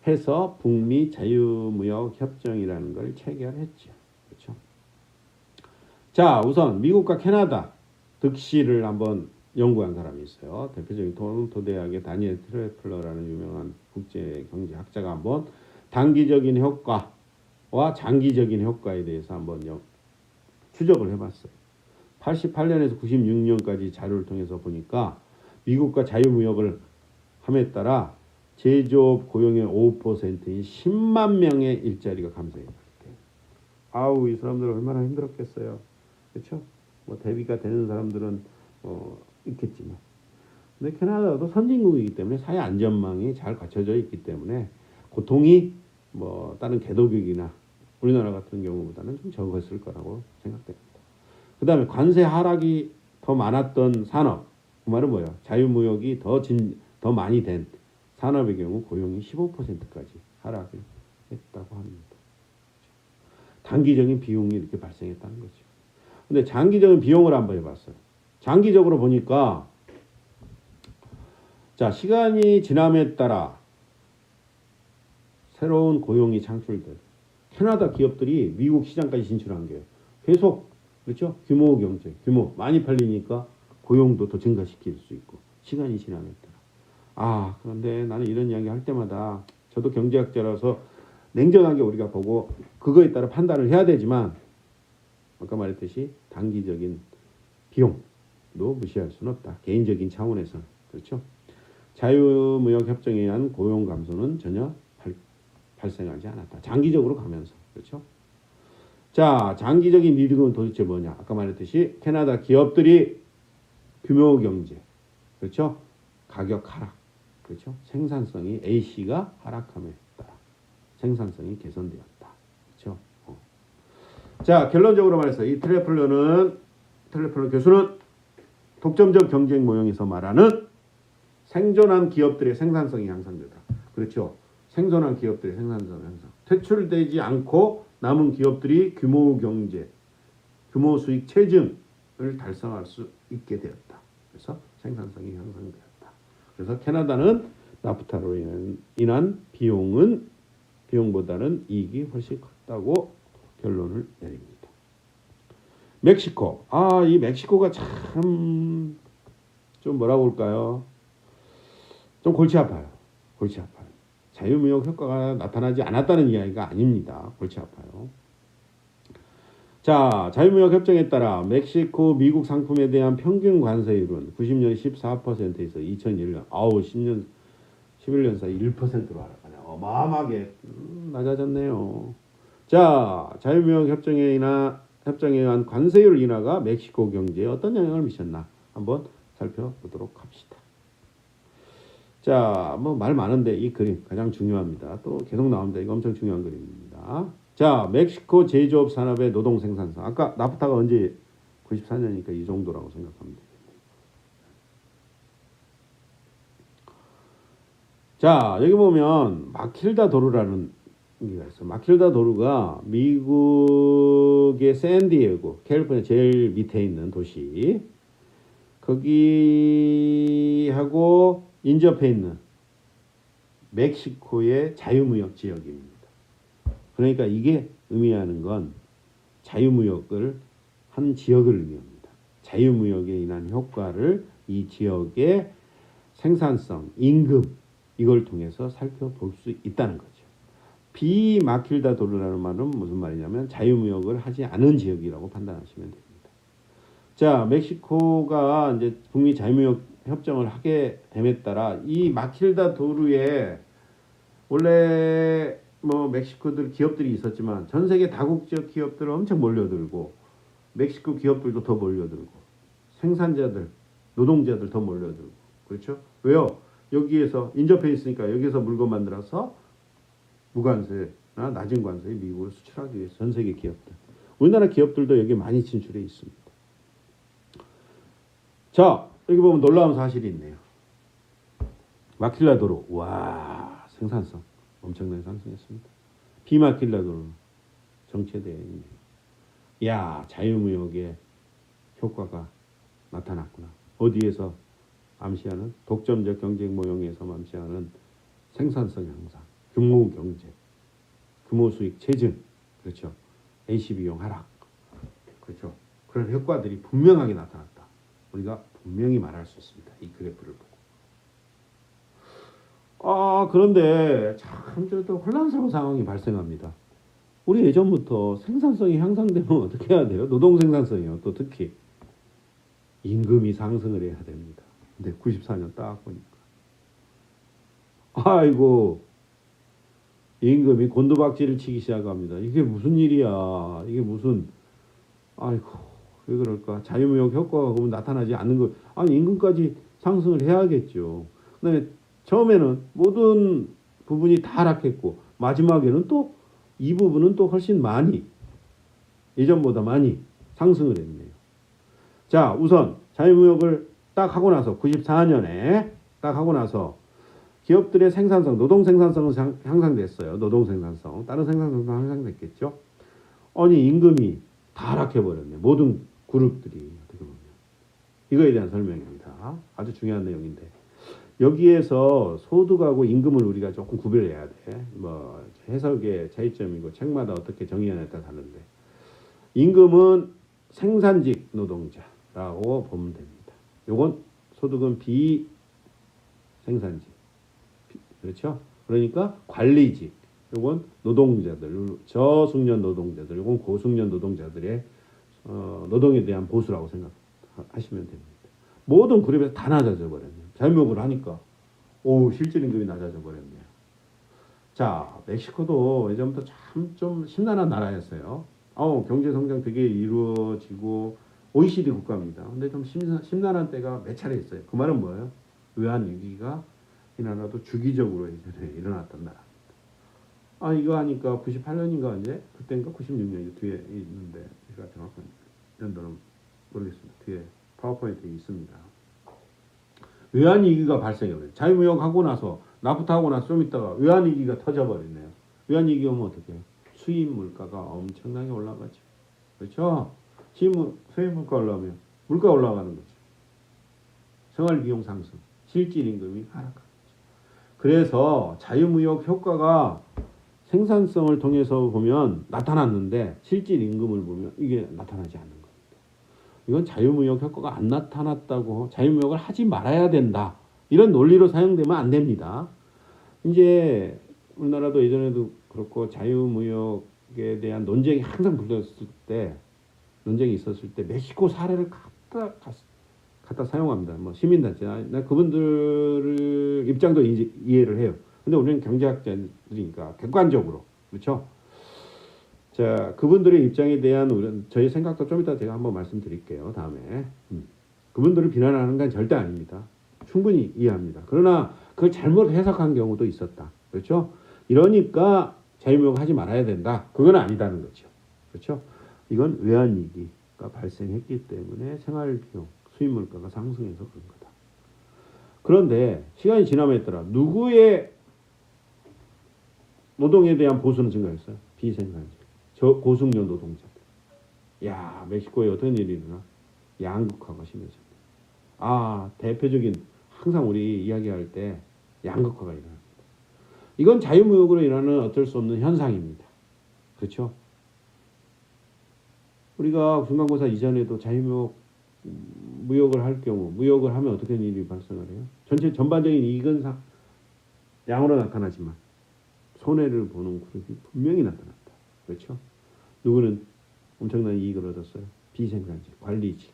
해서 북미 자유무역 협정이라는 걸 체결했죠. 그렇죠? 자, 우선 미국과 캐나다 득실을 한번 연구한 사람이 있어요. 대표적인 토론토 대학의 다니엘 트레플러라는 유명한 국제 경제학자가 한번 단기적인 효과와 장기적인 효과에 대해서 한번 추적을 해봤어요. 88년에서 96년까지 자료를 통해서 보니까 미국과 자유무역을 함에 따라 제조업 고용의 5%인 10만 명의 일자리가 감소해요. 아우, 이 사람들 얼마나 힘들었겠어요. 그렇죠? 뭐 대비가 되는 사람들은 있겠지만. 근데 캐나다도 선진국이기 때문에 사회 안전망이 잘 갖춰져 있기 때문에 고통이 뭐 다른 개도국이나 우리나라 같은 경우보다는 좀 적었을 거라고 생각됩니다. 그 다음에 관세 하락이 더 많았던 산업, 그 말은 뭐예요? 자유무역이 더 많이 된 산업의 경우 고용이 15%까지 하락을 했다고 합니다. 단기적인 비용이 이렇게 발생했다는 거죠. 근데 장기적인 비용을 한번 해봤어요. 장기적으로 보니까 자, 시간이 지남에 따라 새로운 고용이 창출돼요. 캐나다 기업들이 미국 시장까지 진출한 게 계속 그렇죠? 규모 경제, 규모 많이 팔리니까 고용도 더 증가시킬 수 있고 시간이 지남에 따라. 아, 그런데 나는 이런 이야기 할 때마다 저도 경제학자라서 냉정하게 우리가 보고 그거에 따라 판단을 해야 되지만 아까 말했듯이 단기적인 비용도 무시할 수는 없다. 개인적인 차원에서는. 그렇죠? 자유무역 협정에 의한 고용 감소는 전혀 발생하지 않았다. 장기적으로 가면서. 그렇죠? 자, 장기적인 이득은 도대체 뭐냐? 아까 말했듯이 캐나다 기업들이 규모 경제. 그렇죠? 가격 하락. 그렇죠? 생산성이 AC가 하락함에 따라 생산성이 개선되었다. 그렇죠? 자, 결론적으로 말해서 이 트레플러 교수는 독점적 경쟁 모형에서 말하는 생존한 기업들의 생산성이 향상되다. 그렇죠? 생존한 기업들의 생산성 향상. 퇴출되지 않고 남은 기업들이 규모 경제, 규모 수익 체증을 달성할 수 있게 되었다. 그래서 생산성이 향상되었다. 그래서 캐나다는 나프타로 인한 비용보다는 이익이 훨씬 컸다고 결론을 내립니다. 멕시코. 이 멕시코가 참 좀 뭐라고 할까요? 좀 골치 아파요. 자유무역 효과가 나타나지 않았다는 이야기가 아닙니다. 골치 아파요. 자, 자유무역 협정에 따라 멕시코, 미국 상품에 대한 평균 관세율은 90년 14%에서 2001년 11년 사이 1%로 하락하네. 어마어마하게 낮아졌네요. 자, 자유무역 협정에 의한 관세율 인하가 멕시코 경제에 어떤 영향을 미쳤나 한번 살펴보도록 합시다. 자, 뭐 말 많은데 이 그림 가장 중요합니다. 또 계속 나옵니다. 이거 엄청 중요한 그림입니다. 자, 멕시코 제조업 산업의 노동 생산성. 아까 나프타가 언제 94년이니까 이 정도라고 생각합니다. 자, 여기 보면 마킬다 도르라는 얘기가 있어. 마킬다 도르가 미국의 샌디에고, 캘리포니아 제일 밑에 있는 도시, 거기하고 인접해 있는 멕시코의 자유무역 지역입니다. 그러니까 이게 의미하는 건 자유무역을 한 지역을 의미합니다. 자유무역에 인한 효과를 이 지역의 생산성, 임금 이걸 통해서 살펴볼 수 있다는 거죠. 비마킬다 도르라는 말은 무슨 말이냐면 자유무역을 하지 않은 지역이라고 판단하시면 됩니다. 자, 멕시코가 이제 북미 자유무역 협정을 하게 됨에 따라 이 마킬다 도르에 원래 뭐 멕시코들 기업들이 있었지만 전 세계 다국적 기업들 엄청 몰려들고 멕시코 기업들도 더 몰려들고 생산자들, 노동자들 더 몰려들고 그렇죠? 왜요? 여기에서 인접해 있으니까 여기서 물건 만들어서 무관세나 낮은 관세에 미국을 수출하기 위해서 전 세계 기업들. 우리나라 기업들도 여기 많이 진출해 있습니다. 자, 여기 보면 놀라운 사실이 있네요. 마킬라도로, 와, 생산성 엄청나게 상승했습니다. 비마킬라도로 정체되어 있네요. 야, 자유무역의 효과가 나타났구나. 어디에서 암시하는 독점적 경쟁 모형에서 암시하는 생산성 향상, 규모 경제, 규모 수익 체증, 그렇죠. AC 비용 하락, 그렇죠. 그런 효과들이 분명하게 나타났다. 우리가 분명히 말할 수 있습니다. 이 그래프를 보고. 그런데 참 저도 혼란스러운 상황이 발생합니다. 우리 예전부터 생산성이 향상되면 어떻게 해야 돼요? 노동 생산성이요. 또 특히 임금이 상승을 해야 됩니다. 근데 94년 딱 보니까 아이고 임금이 곤두박질을 치기 시작합니다. 이게 무슨 일이야? 이게 무슨 아이고 왜 그럴까? 자유무역 효과가 그러면 나타나지 않는 거 아니 임금까지 상승을 해야겠죠. 그다음에 처음에는 모든 부분이 다 하락했고 마지막에는 또 이 부분은 또 훨씬 많이 예전보다 많이 상승을 했네요. 자, 우선 자유무역을 딱 하고 나서 94년에 딱 하고 나서 기업들의 생산성, 노동 생산성은 향상됐어요. 노동 생산성, 다른 생산성도 향상됐겠죠. 아니 임금이 다 하락해 버렸네. 모든 그룹들이 어떻게 보면 이거에 대한 설명입니다. 아주 중요한 내용인데 여기에서 소득하고 임금을 우리가 조금 구별해야 돼. 뭐 해석의 차이점이고 책마다 어떻게 정의하냐에 따라 다른데 임금은 생산직 노동자라고 보면 됩니다. 요건 소득은 비생산직. 그렇죠? 그러니까 관리직. 요건 노동자들, 저숙련 노동자들, 요건 고숙련 노동자들의 노동에 대한 보수라고 생각하시면 됩니다. 모든 그룹에서 다 낮아져 버렸네요. 자유무역을 하니까 실질 임금이 낮아져 버렸네요. 자, 멕시코도 예전부터 참 좀 심란한 나라였어요. 경제 성장 되게 이루어지고 OECD 국가입니다. 근데 좀 심란한 때가 몇 차례 있어요. 그 말은 뭐예요? 외환 위기가 이 나라도 주기적으로 예전에 일어났던 나라입니다. 이거 하니까 98년인가 이제 그때인가 96년 뒤에 있는데 제가 정확한 연도는 모르겠습니다. 뒤에 파워포인트에 있습니다. 외환위기가 발생해요. 자유무역 하고 나서 나프타 하고 나서 좀 있다가 외환위기가 터져버리네요. 외환위기 오면 어떻게 해요? 수입 물가가 엄청나게 올라가죠. 그렇죠? 수입 물가 올라가면 물가 올라가는 거죠. 생활비용 상승, 실질 임금이 하락하는 거죠. 그래서 자유무역 효과가 생산성을 통해서 보면 나타났는데 실질 임금을 보면 이게 나타나지 않는 겁니다. 이건 자유무역 효과가 안 나타났다고 자유무역을 하지 말아야 된다. 이런 논리로 사용되면 안 됩니다. 이제 우리나라도 예전에도 그렇고 자유무역에 대한 논쟁이 항상 불렸을 때 논쟁이 있었을 때 멕시코 사례를 갖다 사용합니다. 뭐 시민단체, 나 그분들 입장도 이해를 해요. 근데 우리는 경제학자들이니까 객관적으로 그렇죠. 자, 그분들의 입장에 대한 저희 생각도 좀 이따 제가 한번 말씀드릴게요. 다음에 그분들을 비난하는 건 절대 아닙니다. 충분히 이해합니다. 그러나 그걸 잘못 해석한 경우도 있었다. 그렇죠? 이러니까 자유무역 하지 말아야 된다. 그건 아니다는 거죠. 그렇죠? 이건 외환위기가 발생했기 때문에 생활비용, 수입물가가 상승해서 그런 거다. 그런데 시간이 지남에 따라 누구의 노동에 대한 보수는 증가했어요. 비생산직, 고숙련 노동자들. 야, 멕시코에 어떤 일이 일어나? 양극화가 심해졌다. 대표적인 항상 우리 이야기할 때 양극화가 일어납니다. 이건 자유무역으로 인하는 어쩔 수 없는 현상입니다. 그렇죠? 우리가 중간고사 이전에도 무역을 할 경우, 무역을 하면 어떻게 일이 발생을 해요? 전반적인 이익은 양으로 나타나지만 손해를 보는 그룹이 분명히 나타났다. 그렇죠? 누구는 엄청난 이익을 얻었어요? 비생산직, 관리직.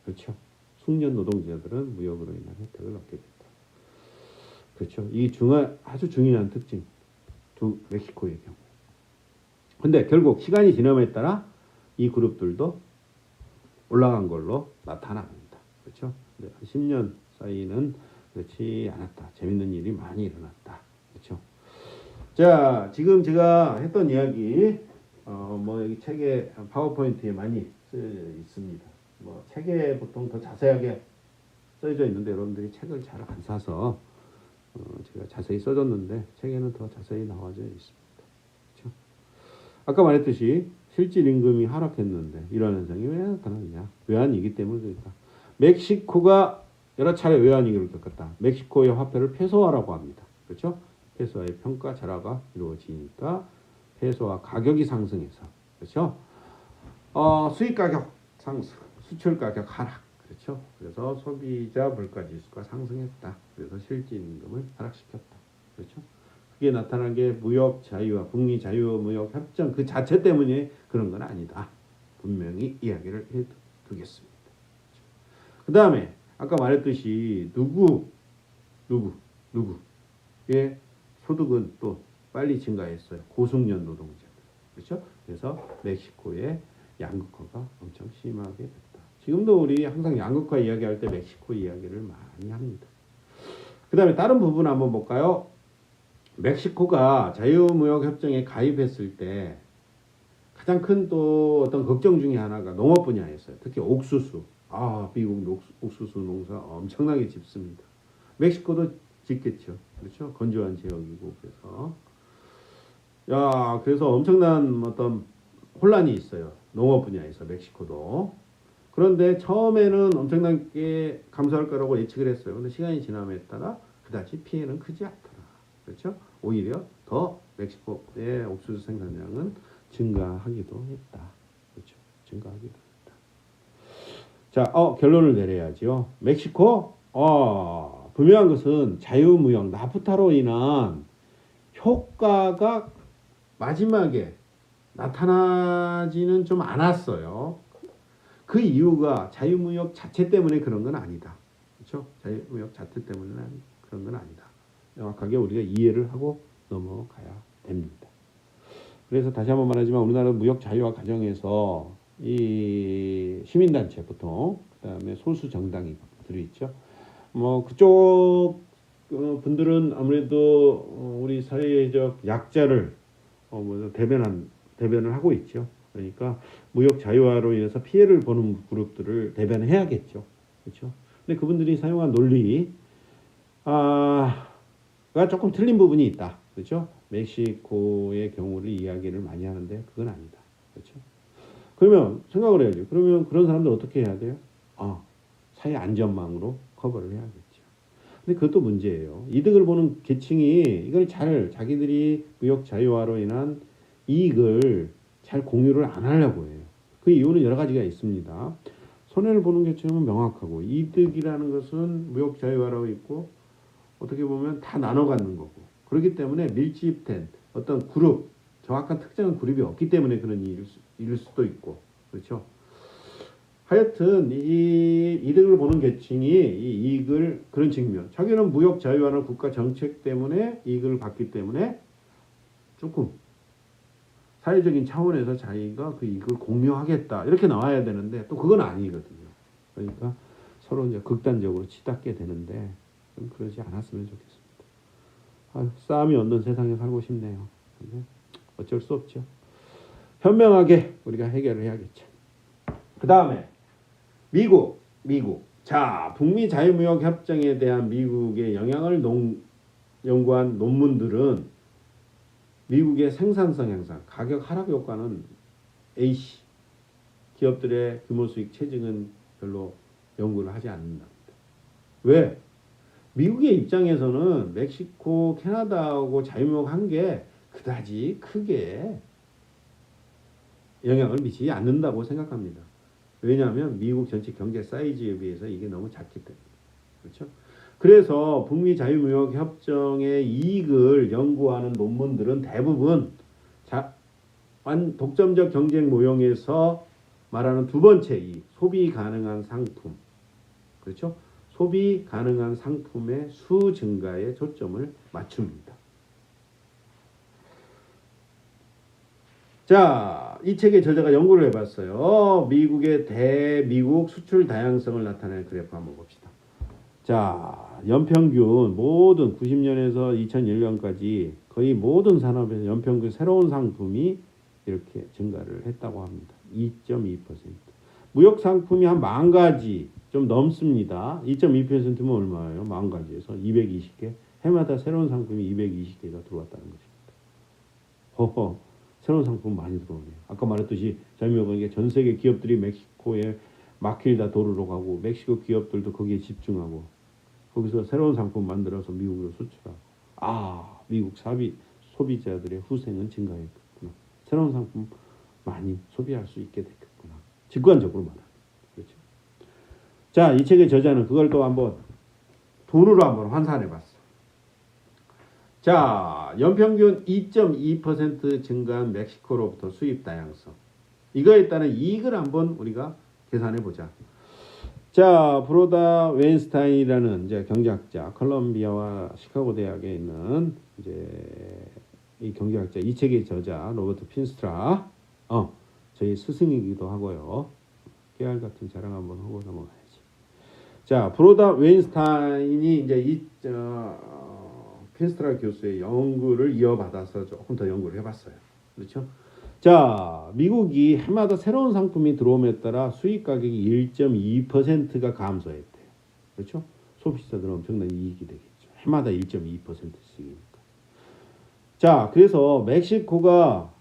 그렇죠? 숙련 노동자들은 무역으로 인한 혜택을 얻게 됐다. 그렇죠? 이 아주 중요한 특징. 멕시코의 경우. 근데 결국 시간이 지남에 따라 이 그룹들도 올라간 걸로 나타납니다. 그렇죠? 10년 사이는 그렇지 않았다. 재밌는 일이 많이 일어났다. 그렇죠? 자, 지금 제가 했던 이야기, 여기 책에 파워포인트에 많이 쓰여져 있습니다. 책에 보통 더 자세하게 써져 있는데 여러분들이 책을 잘 안 사서 제가 자세히 써줬는데 책에는 더 자세히 나와져 있습니다. 그렇죠? 아까 말했듯이 실질 임금이 하락했는데 이런 현상이 왜 나타나느냐? 외환위기 때문에 그러니까. 멕시코가 여러 차례 외환위기를 겪었다. 멕시코의 화폐를 페소화라고 합니다. 그렇죠? 페소화의 평가절하가 이루어지니까 페소화 가격이 상승해서 그렇죠? 수입 가격 상승, 수출 가격 하락. 그렇죠? 그래서 소비자 물가 지수가 상승했다. 그래서 실질 임금을 하락시켰다. 그렇죠? 그게 나타난 게 무역 자유화, 북미 자유무역 협정 그 자체 때문에 그런 건 아니다. 분명히 이야기를 해두겠습니다. 그 다음에 아까 말했듯이 누구의 소득은 또 빨리 증가했어요. 고숙련 노동자들. 그렇죠? 그래서 멕시코의 양극화가 엄청 심하게 됐다. 지금도 우리 항상 양극화 이야기할 때 멕시코 이야기를 많이 합니다. 그 다음에 다른 부분 한번 볼까요? 멕시코가 자유무역협정에 가입했을 때 가장 큰 또 어떤 걱정 중에 하나가 농업 분야였어요. 특히 옥수수. 미국 옥수수 농사 엄청나게 짓습니다. 멕시코도 짓겠죠. 그렇죠? 건조한 지역이고 그래서 엄청난 어떤 혼란이 있어요. 농업 분야에서 멕시코도. 그런데 처음에는 엄청나게 감소할 거라고 예측을 했어요. 근데 시간이 지남에 따라 그다지 피해는 크지 않더라. 그렇죠? 오히려 더 멕시코의 옥수수 생산량은 증가하기도 했다. 그렇죠? 증가하기도 했다. 자, 결론을 내려야죠. 멕시코, 분명한 것은 자유무역, 나프타로 인한 효과가 마지막에 나타나지는 좀 않았어요. 그 이유가 자유무역 자체 때문에 그런 건 아니다. 그렇죠? 자유무역 자체 때문에 그런 건 아니다. 명확하게 우리가 이해를 하고 넘어가야 됩니다. 그래서 다시 한번 말하지만 우리나라 무역 자유화 과정에서 이 시민단체 보통 그다음에 소수 정당이 들어있죠. 그쪽 분들은 아무래도 우리 사회적 약자를 대변을 하고 있죠. 그러니까 무역 자유화로 인해서 피해를 보는 그룹들을 대변해야겠죠. 그렇죠? 근데 그분들이 사용한 논리가 조금 틀린 부분이 있다. 그렇죠? 멕시코의 경우를 이야기를 많이 하는데 그건 아니다. 그렇죠? 그러면 생각을 해야죠. 그러면 그런 사람들 어떻게 해야 돼요? 사회 안전망으로 커버를 해야겠죠. 근데 그것도 문제예요. 이득을 보는 계층이 이걸 자기들이 무역 자유화로 인한 이익을 잘 공유를 안 하려고 해요. 그 이유는 여러 가지가 있습니다. 손해를 보는 계층은 명확하고 이득이라는 것은 무역 자유화라고 있고 어떻게 보면 다 나눠 갖는 거고 그렇기 때문에 밀집된 어떤 그룹, 정확한 특정한 그룹이 없기 때문에 그런 일일 수도 있고 그렇죠. 하여튼 이 이득을 보는 계층이 이 이익을 그런 측면 자기는 무역 자유화나 국가 정책 때문에 이익을 받기 때문에 조금 사회적인 차원에서 자기가 그 이익을 공유하겠다 이렇게 나와야 되는데 또 그건 아니거든요. 그러니까 서로 이제 극단적으로 치닫게 되는데 좀 그러지 않았으면 좋겠습니다. 싸움이 없는 세상에 살고 싶네요. 근데 어쩔 수 없죠. 현명하게 우리가 해결을 해야겠죠. 그 다음에 미국. 자, 북미 자유무역 협정에 대한 미국의 영향을 연구한 논문들은 미국의 생산성 향상, 가격 하락 효과는 A씨, 기업들의 규모 수익 체증은 별로 연구를 하지 않는답니다. 왜? 미국의 입장에서는 멕시코, 캐나다하고 자유무역 한 게 그다지 크게 영향을 미치지 않는다고 생각합니다. 왜냐하면 미국 전체 경제 사이즈에 비해서 이게 너무 작기 때문에. 그렇죠? 그래서 북미 자유무역 협정의 이익을 연구하는 논문들은 대부분 독점적 경쟁 모형에서 말하는 두 번째 이익, 소비 가능한 상품. 그렇죠? 소비 가능한 상품의 수 증가에 초점을 맞춥니다. 자, 이 책의 저자가 연구를 해봤어요. 미국의 대미국 수출 다양성을 나타내는 그래프 한번 봅시다. 자, 연평균 모든 90년에서 2001년까지 거의 모든 산업에서 연평균 새로운 상품이 이렇게 증가를 했다고 합니다. 2.2%. 무역 상품이 한 10,000가지 좀 넘습니다. 2.2%면 얼마예요? 10,000가지에서 220개. 해마다 새로운 상품이 220개가 들어왔다는 것입니다. 허허, 새로운 상품 많이 들어오네요. 아까 말했듯이 자유무역은 전 세계 기업들이 멕시코에 마킬다 도르로 가고 멕시코 기업들도 거기에 집중하고 거기서 새로운 상품 만들어서 미국으로 수출하고 미국 소비자들의 후생은 증가했구나. 새로운 상품 많이 소비할 수 있게 됐겠구나. 직관적으로 말하는. 그렇죠. 자, 이 책의 저자는 그걸 또 한번 돈으로 한번 환산해 봤어. 자, 연평균 2.2% 증가한 멕시코로부터 수입 다양성. 이거에 따른 이익을 한번 우리가 계산해 보자. 자, 브로다 웬스타인이라는 이제 경제학자, 컬럼비아와 시카고 대학에 있는 이제 이 경제학자, 이 책의 저자 로버트 핀스트라, 저희 스승이기도 하고요. 깨알 같은 자랑 한번 하고 넘어가야지. 자, 브로다 웬스타인이 이제 핀스트라 교수의 연구를 이어받아서 조금 더 연구를 해봤어요. 그렇죠? 자, 미국이 해마다 새로운 상품이 들어옴에 따라 수입 가격이 1.2%가 감소했대요. 그렇죠? 소비자들은 엄청난 이익이 되겠죠. 해마다 1.2%씩이니까. 자, 그래서 멕시코가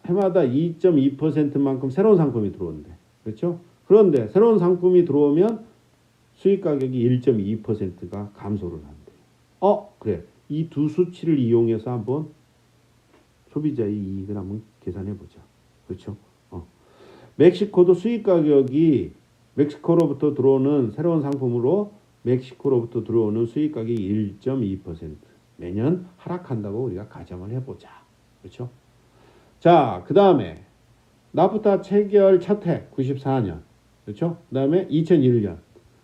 해마다 2.2%만큼 새로운 상품이 들어온대. 그렇죠? 그런데 새로운 상품이 들어오면 수입 가격이 1.2%가 감소를 한대요. 그래. 이 두 수치를 이용해서 한번 소비자의 이익을 한번 계산해 보자. 그렇죠? 멕시코도 수입 가격이 멕시코로부터 들어오는 새로운 상품으로 멕시코로부터 들어오는 수입 가격이 1.2% 매년 하락한다고 우리가 가정을 해보자. 그렇죠? 자, 그 다음에 나프타 체결 첫 해 94년. 그렇죠? 그 다음에 2001년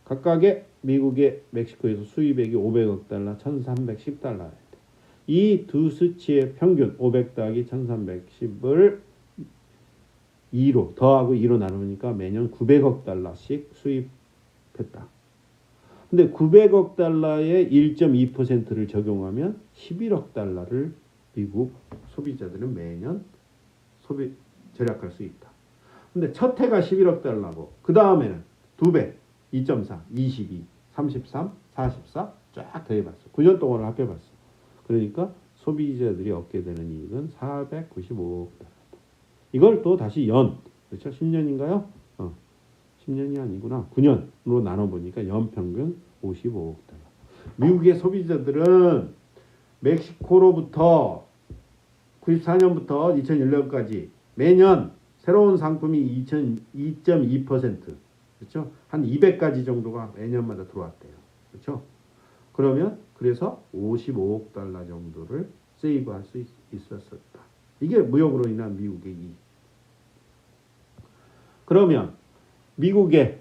각각의 미국의 멕시코에서 수입액이 500억 달러, 1310달러. 이 두 수치의 평균 500 더하기 1310을 2로 더하고 2로 나누니까 매년 900억 달러씩 수입했다. 근데 900억 달러에 1.2%를 적용하면 11억 달러를 미국 소비자들은 매년 절약할 수 있다. 근데 첫 해가 11억 달러고 그 다음에는 2배, 2.4, 22, 33, 44 쫙 더해봤어. 9년 동안을 합해봤어. 그러니까 소비자들이 얻게 되는 이익은 495억 달러. 이걸 또 다시 그렇죠? 10년인가요? 10년이 아니구나. 9년으로 나눠보니까 연평균 55억 달러. 미국의 소비자들은 멕시코로부터 94년부터 2001년까지 매년 새로운 상품이 2.2%, 그렇죠? 한 200가지 정도가 매년마다 들어왔대요. 그렇죠? 그래서 55억 달러 정도를 세이브할 수 있었었다. 이게 무역으로 인한 미국의 이익. 그러면 미국의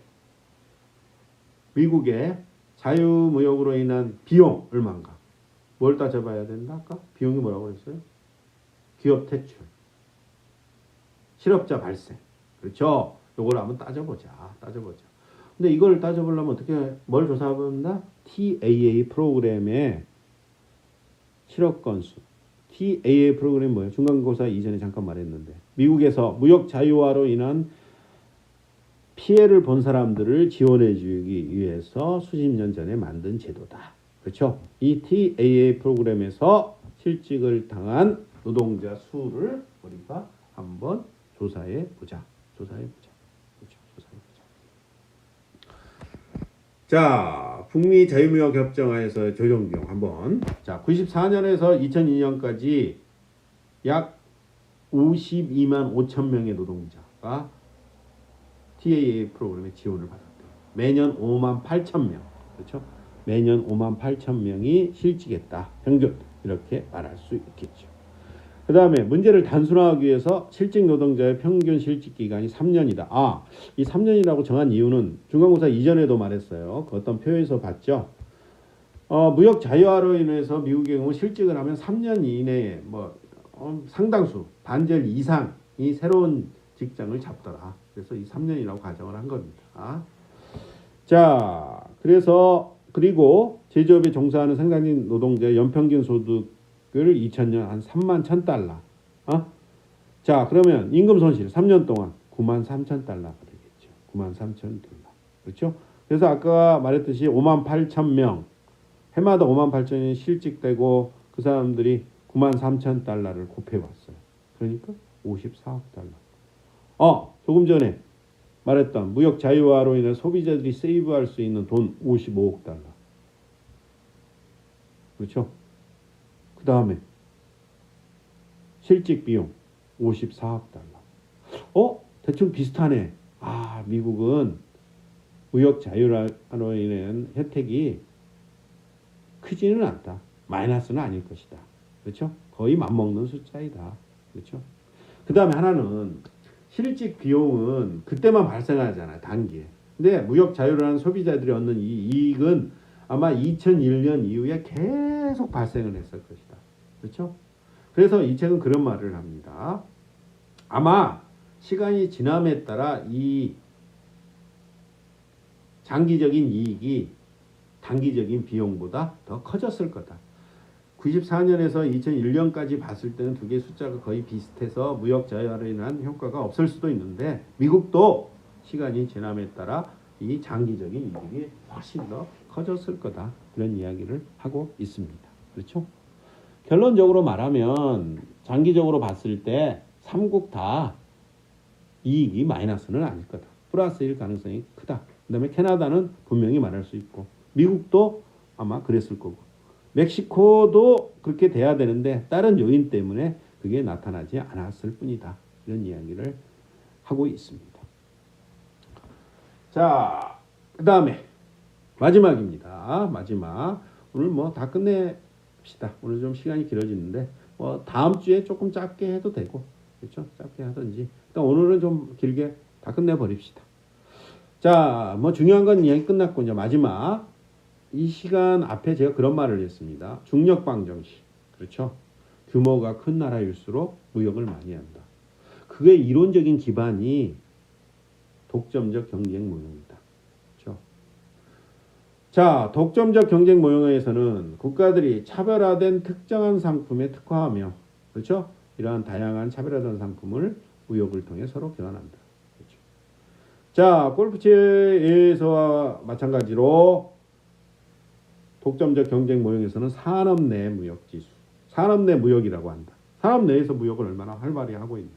자유무역으로 인한 비용 얼마인가? 뭘 따져봐야 된다? 아까 비용이 뭐라고 그랬어요? 기업 퇴출, 실업자 발생. 그렇죠? 요걸 한번 따져보자. 근데 이걸 따져보려면 뭘 조사한다? TAA 프로그램의 실업 건수. TAA 프로그램이 뭐예요? 중간고사 이전에 잠깐 말했는데 미국에서 무역 자유화로 인한 피해를 본 사람들을 지원해 주기 위해서 수십 년 전에 만든 제도다. 그렇죠? 이 TAA 프로그램에서 실직을 당한 노동자 수를 우리가 한번 조사해 보자. 그렇죠? 조사해 보자. 자, 북미 자유무역 협정하에서 조정 비용 한번. 자, 94년에서 2002년까지 약 52만 5천 명의 노동자가 TAA 프로그램에 지원을 받았대요. 매년 5만 8천 명. 그렇죠? 매년 5만 8천 명이 실직했다. 평균. 이렇게 말할 수 있겠죠. 그 다음에 문제를 단순화하기 위해서 실직 노동자의 평균 실직 기간이 3년이다. 이 3년이라고 정한 이유는 중간고사 이전에도 말했어요. 그 어떤 표에서 봤죠. 무역 자유화로 인해서 미국의 경우 실직을 하면 3년 이내에 상당수 반절 이상이 새로운 직장을 잡더라. 그래서 이 3년이라고 가정을 한 겁니다. 자, 그리고 제조업에 종사하는 생산직 노동자의 연평균 소득을 2000년 한 3만 1,000달러. 자, 그러면 임금 손실 3년 동안 9만 3천 달러가 되겠죠. 9만 3천 달러. 그렇죠? 그래서 아까 말했듯이 5만 8천 명, 해마다 5만 8천이 실직되고 그 사람들이 9만 3천 달러를 곱해봤어요. 그러니까 54억 달러. 조금 전에 말했던 무역 자유화로 인해 소비자들이 세이브할 수 있는 돈 55억 달러. 그렇죠? 그 다음에 실직 비용 54억 달러. 대충 비슷하네. 미국은 무역 자유화로 인한 혜택이 크지는 않다. 마이너스는 아닐 것이다. 그렇죠? 거의 맞먹는 숫자이다. 그렇죠? 그 다음에 하나는 실직 비용은 그때만 발생하잖아요. 단기에. 근데 무역 자유라는 소비자들이 얻는 이 이익은 아마 2001년 이후에 계속 발생을 했을 것이다. 그렇죠? 그래서 이 책은 그런 말을 합니다. 아마 시간이 지남에 따라 이 장기적인 이익이 단기적인 비용보다 더 커졌을 거다. 94년에서 2001년까지 봤을 때는 두 개의 숫자가 거의 비슷해서 무역 자유화로 인한 효과가 없을 수도 있는데 미국도 시간이 지남에 따라 이 장기적인 이익이 훨씬 더 커졌을 거다. 이런 이야기를 하고 있습니다. 그렇죠? 결론적으로 말하면 장기적으로 봤을 때 삼국 다 이익이 마이너스는 아닐 거다. 플러스일 가능성이 크다. 그 다음에 캐나다는 분명히 말할 수 있고 미국도 아마 그랬을 거고 멕시코도 그렇게 돼야 되는데 다른 요인 때문에 그게 나타나지 않았을 뿐이다. 이런 이야기를 하고 있습니다. 자, 그 다음에 마지막입니다. 마지막. 오늘 다 끝냅시다. 오늘 좀 시간이 길어지는데 다음 주에 조금 짧게 해도 되고 그렇죠? 짧게 하든지 일단 오늘은 좀 길게 다 끝내버립시다. 자, 중요한 건 이야기 끝났고 이제 마지막 이 시간 앞에 제가 그런 말을 했습니다. 중력방정식. 그렇죠? 규모가 큰 나라일수록 무역을 많이 한다. 그게 이론적인 기반이 독점적 경쟁 모형이다. 그렇죠? 자, 독점적 경쟁 모형에서는 국가들이 차별화된 특정한 상품에 특화하며 그렇죠? 이러한 다양한 차별화된 상품을 무역을 통해 서로 교환한다. 그렇죠? 자, 골프채에서와 마찬가지로 독점적 경쟁 모형에서는 산업 내 무역 지수, 산업 내 무역이라고 한다. 산업 내에서 무역을 얼마나 활발히 하고 있느냐.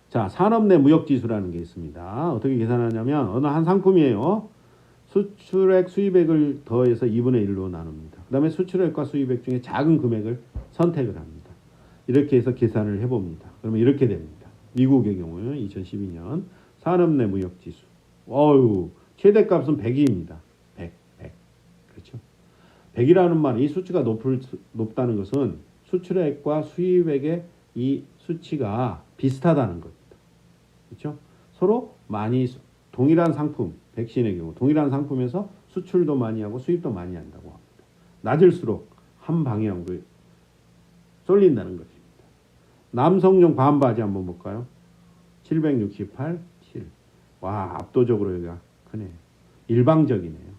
자, 산업 내 무역 지수라는 게 있습니다. 어떻게 계산하냐면 어느 한 상품이에요. 수출액, 수입액을 더해서 2분의 1로 나눕니다. 그 다음에 수출액과 수입액 중에 작은 금액을 선택을 합니다. 이렇게 해서 계산을 해봅니다. 그러면 이렇게 됩니다. 미국의 경우는 2012년 산업 내 무역 지수. 최대값은 100입니다. 100. 그렇죠? 100이라는 말이 이 수치가 높다는 것은 수출액과 수입액의 이 수치가 비슷하다는 겁니다. 그렇죠? 서로 많이 동일한 상품, 백신의 경우 동일한 상품에서 수출도 많이 하고 수입도 많이 한다고 합니다. 낮을수록 한 방향으로 쏠린다는 것입니다. 남성용 반바지 한번 볼까요? 768, 7. 와, 압도적으로 여기가 크네요. 일방적이네요.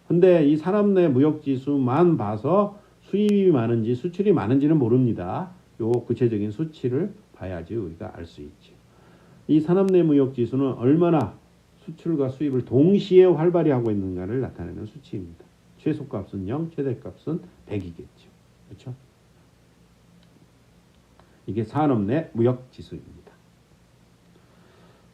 근데 이 산업 내 무역 지수만 봐서 수입이 많은지 수출이 많은지는 모릅니다. 요 구체적인 수치를 봐야지 우리가 알 수 있죠. 이 산업 내 무역 지수는 얼마나 수출과 수입을 동시에 활발히 하고 있는가를 나타내는 수치입니다. 최소값은 0, 최대값은 100이겠죠. 그렇죠? 이게 산업 내 무역 지수입니다.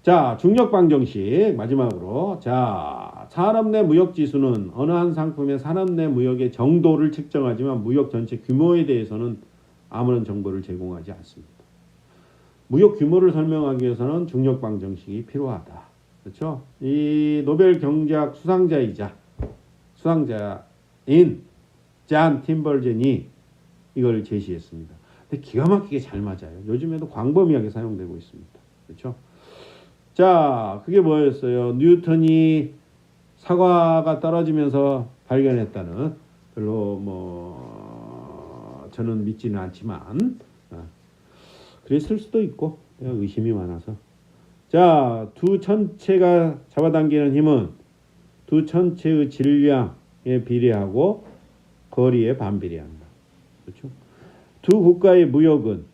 자, 중력 방정식 마지막으로. 자, 산업 내 무역 지수는 어느 한 상품의 산업 내 무역의 정도를 측정하지만 무역 전체 규모에 대해서는 아무런 정보를 제공하지 않습니다. 무역 규모를 설명하기 위해서는 중력 방정식이 필요하다. 그렇죠? 이 노벨 경제학 수상자인 잔 팀벌젠이 이걸 제시했습니다. 근데 기가 막히게 잘 맞아요. 요즘에도 광범위하게 사용되고 있습니다. 그렇죠? 자, 그게 뭐였어요? 뉴턴이 사과가 떨어지면서 발견했다는, 별로 저는 믿지는 않지만 그랬을 수도 있고 내가 의심이 많아서. 자, 두 천체가 잡아당기는 힘은 두 천체의 질량에 비례하고 거리에 반비례한다. 그렇죠? 두 국가의 무역은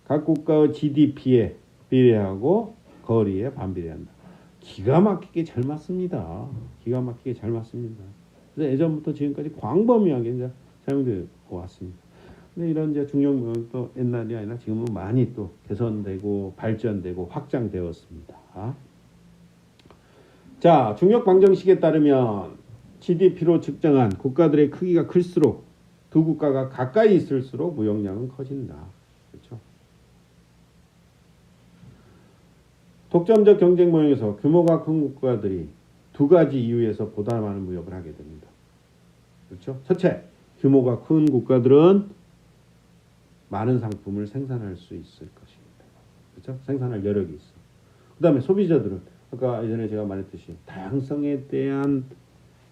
각 국가의 GDP에 비례하고 거리에 반비례한다. 기가 막히게 잘 맞습니다. 기가 막히게 잘 맞습니다. 그래서 예전부터 지금까지 광범위하게 이제 사용되어 왔습니다. 근데 이런 이제 중력 무역도 옛날이 아니라 지금은 많이 또 개선되고 발전되고 확장되었습니다. 자, 중력 방정식에 따르면 GDP로 측정한 국가들의 크기가 클수록 두 국가가 가까이 있을수록 무역량은 커진다. 그렇죠? 독점적 경쟁 모형에서 규모가 큰 국가들이 두 가지 이유에서 보다 많은 무역을 하게 됩니다. 그렇죠? 첫째, 규모가 큰 국가들은 많은 상품을 생산할 수 있을 것입니다. 그렇죠? 생산할 여력이 있어. 그 다음에 소비자들은 아까 예전에 제가 말했듯이 다양성에 대한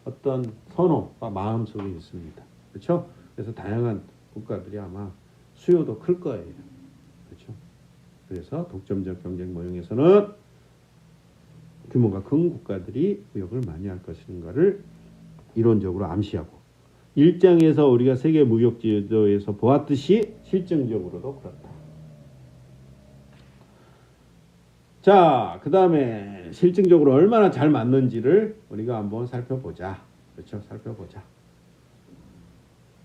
어떤 선호가 마음속에 있습니다. 그렇죠? 그래서 다양한 국가들이 아마 수요도 클 거예요. 그렇죠? 그래서 독점적 경쟁 모형에서는 규모가 큰 국가들이 무역을 많이 할 것인가를 이론적으로 암시하고, 일장에서 우리가 세계 무역 지도에서 보았듯이 실증적으로도 그렇다. 자, 그 다음에 실증적으로 얼마나 잘 맞는지를 우리가 한번 살펴보자. 그렇죠? 살펴보자.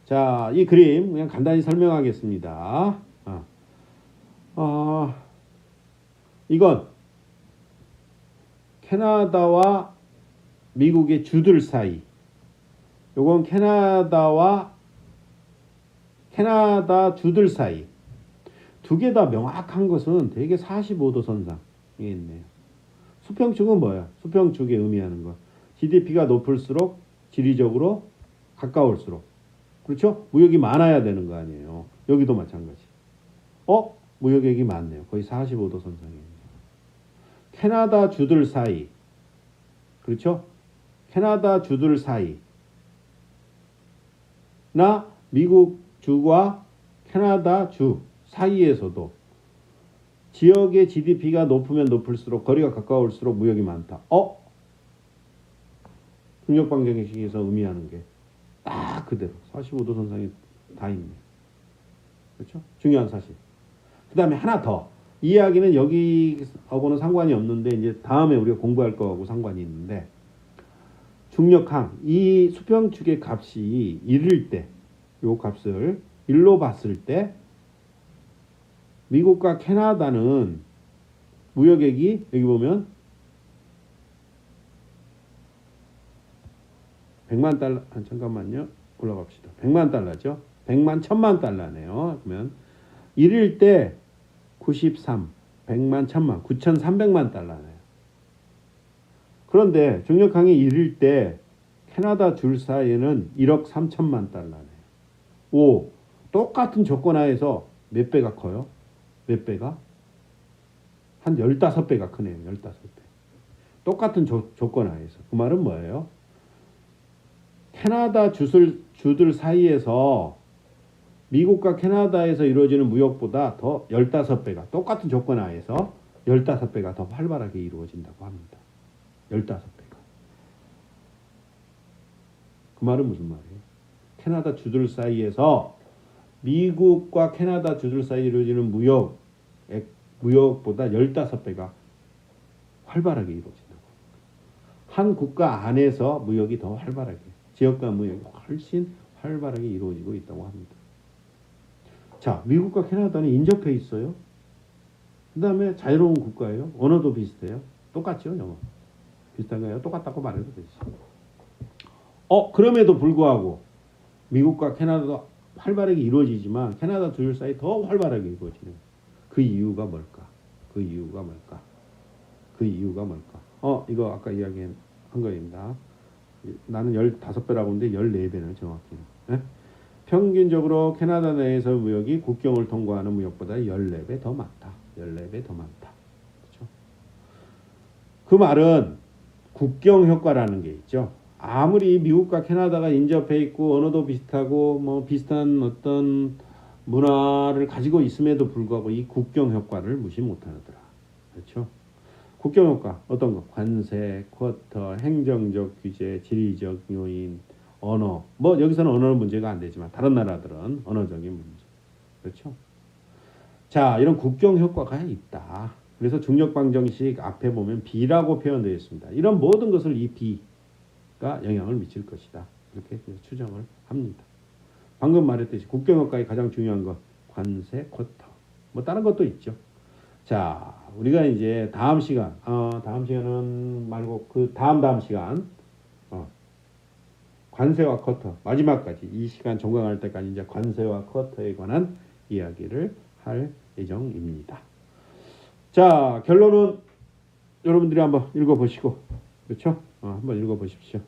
자, 이 그림 그냥 간단히 설명하겠습니다. 이건 캐나다와 미국의 주들 사이, 요건 캐나다 주들 사이, 두 개 다 명확한 것은 되게 45도 선상에 있네요. 수평축은 뭐야? 수평축에 의미하는 것. GDP가 높을수록 지리적으로 가까울수록. 그렇죠? 무역이 많아야 되는 거 아니에요. 여기도 마찬가지. 무역액이 많네요. 거의 45도 선상에 있네요. 캐나다 주들 사이. 그렇죠? 캐나다 주들 사이. 나 미국 주와 캐나다 주 사이에서도 지역의 GDP가 높으면 높을수록 거리가 가까울수록 무역이 많다. 중력 방정식에서 의미하는 게 딱 그대로 45도 선상에 다 있네요. 그렇죠? 중요한 사실. 그 다음에 하나 더. 이 이야기는 여기하고는 상관이 없는데 이제 다음에 우리가 공부할 거하고 상관이 있는데, 중력항 이 수평축의 값이 1일 때, 요 값을 1로 봤을 때 미국과 캐나다는 무역액이 여기 보면 100만 달러, 잠깐만요. 올라갑시다. 100만 달러죠. 100만 1000만 달러네요. 그러면 1일 때 93, 100만 1000만, 9300만 달러네요. 그런데 중력항이 1일 때 캐나다 줄 사이에는 1억 3천만 달러네요. 똑같은 조건 하에서 몇 배가 커요? 몇 배가? 한 15배가 크네요. 15배. 똑같은 조건 하에서. 그 말은 뭐예요? 캐나다 주들 사이에서 미국과 캐나다에서 이루어지는 무역보다 더 15배가, 똑같은 조건 하에서 15배가 더 활발하게 이루어진다고 합니다. 15배가. 그 말은 무슨 말이에요? 캐나다 주들 사이에서 미국과 캐나다 주들 사이에 이루어지는 무역보다 15배가 활발하게 이루어진다고. 한 국가 안에서 무역이 더 활발하게, 지역 간 무역이 훨씬 활발하게 이루어지고 있다고 합니다. 자, 미국과 캐나다는 인접해 있어요. 그 다음에 자유로운 국가예요. 언어도 비슷해요. 똑같죠, 영어. 비슷한가요? 똑같다고 말해도 되지. 그럼에도 불구하고 미국과 캐나다도 활발하게 이루어지지만 캐나다 조율 사이 더 활발하게 이루어지는 그 이유가 뭘까? 그 이유가 뭘까? 그 이유가 뭘까? 이거 아까 이야기한 거입니다. 나는 15배라고 했는데 14배는 정확히. 네? 평균적으로 캐나다 내에서 무역이 국경을 통과하는 무역보다 14배 더 많다. 14배 더 많다. 그렇죠? 그 말은 국경 효과라는 게 있죠. 아무리 미국과 캐나다가 인접해 있고 언어도 비슷하고 뭐 비슷한 어떤 문화를 가지고 있음에도 불구하고 이 국경 효과를 무시 못하더라. 그렇죠? 국경 효과 어떤 거? 관세, 쿼터, 행정적 규제, 지리적 요인, 언어. 뭐 여기서는 언어는 문제가 안 되지만 다른 나라들은 언어적인 문제. 그렇죠? 자, 이런 국경 효과가 있다. 그래서 중력 방정식 앞에 보면 B라고 표현되어 있습니다. 이런 모든 것을 이 B가 영향을 미칠 것이다. 이렇게 추정을 합니다. 방금 말했듯이 국경 효과의 가장 중요한 것 관세, 쿼터. 뭐 다른 것도 있죠. 자, 우리가 이제 다음 시간은 말고 그 다음 시간, 관세와 쿼터, 마지막까지 이 시간 종강할 때까지 이제 관세와 쿼터에 관한 이야기를 할 예정입니다. 자, 결론은 여러분들이 한번 읽어보시고, 그렇죠? 한번 읽어보십시오.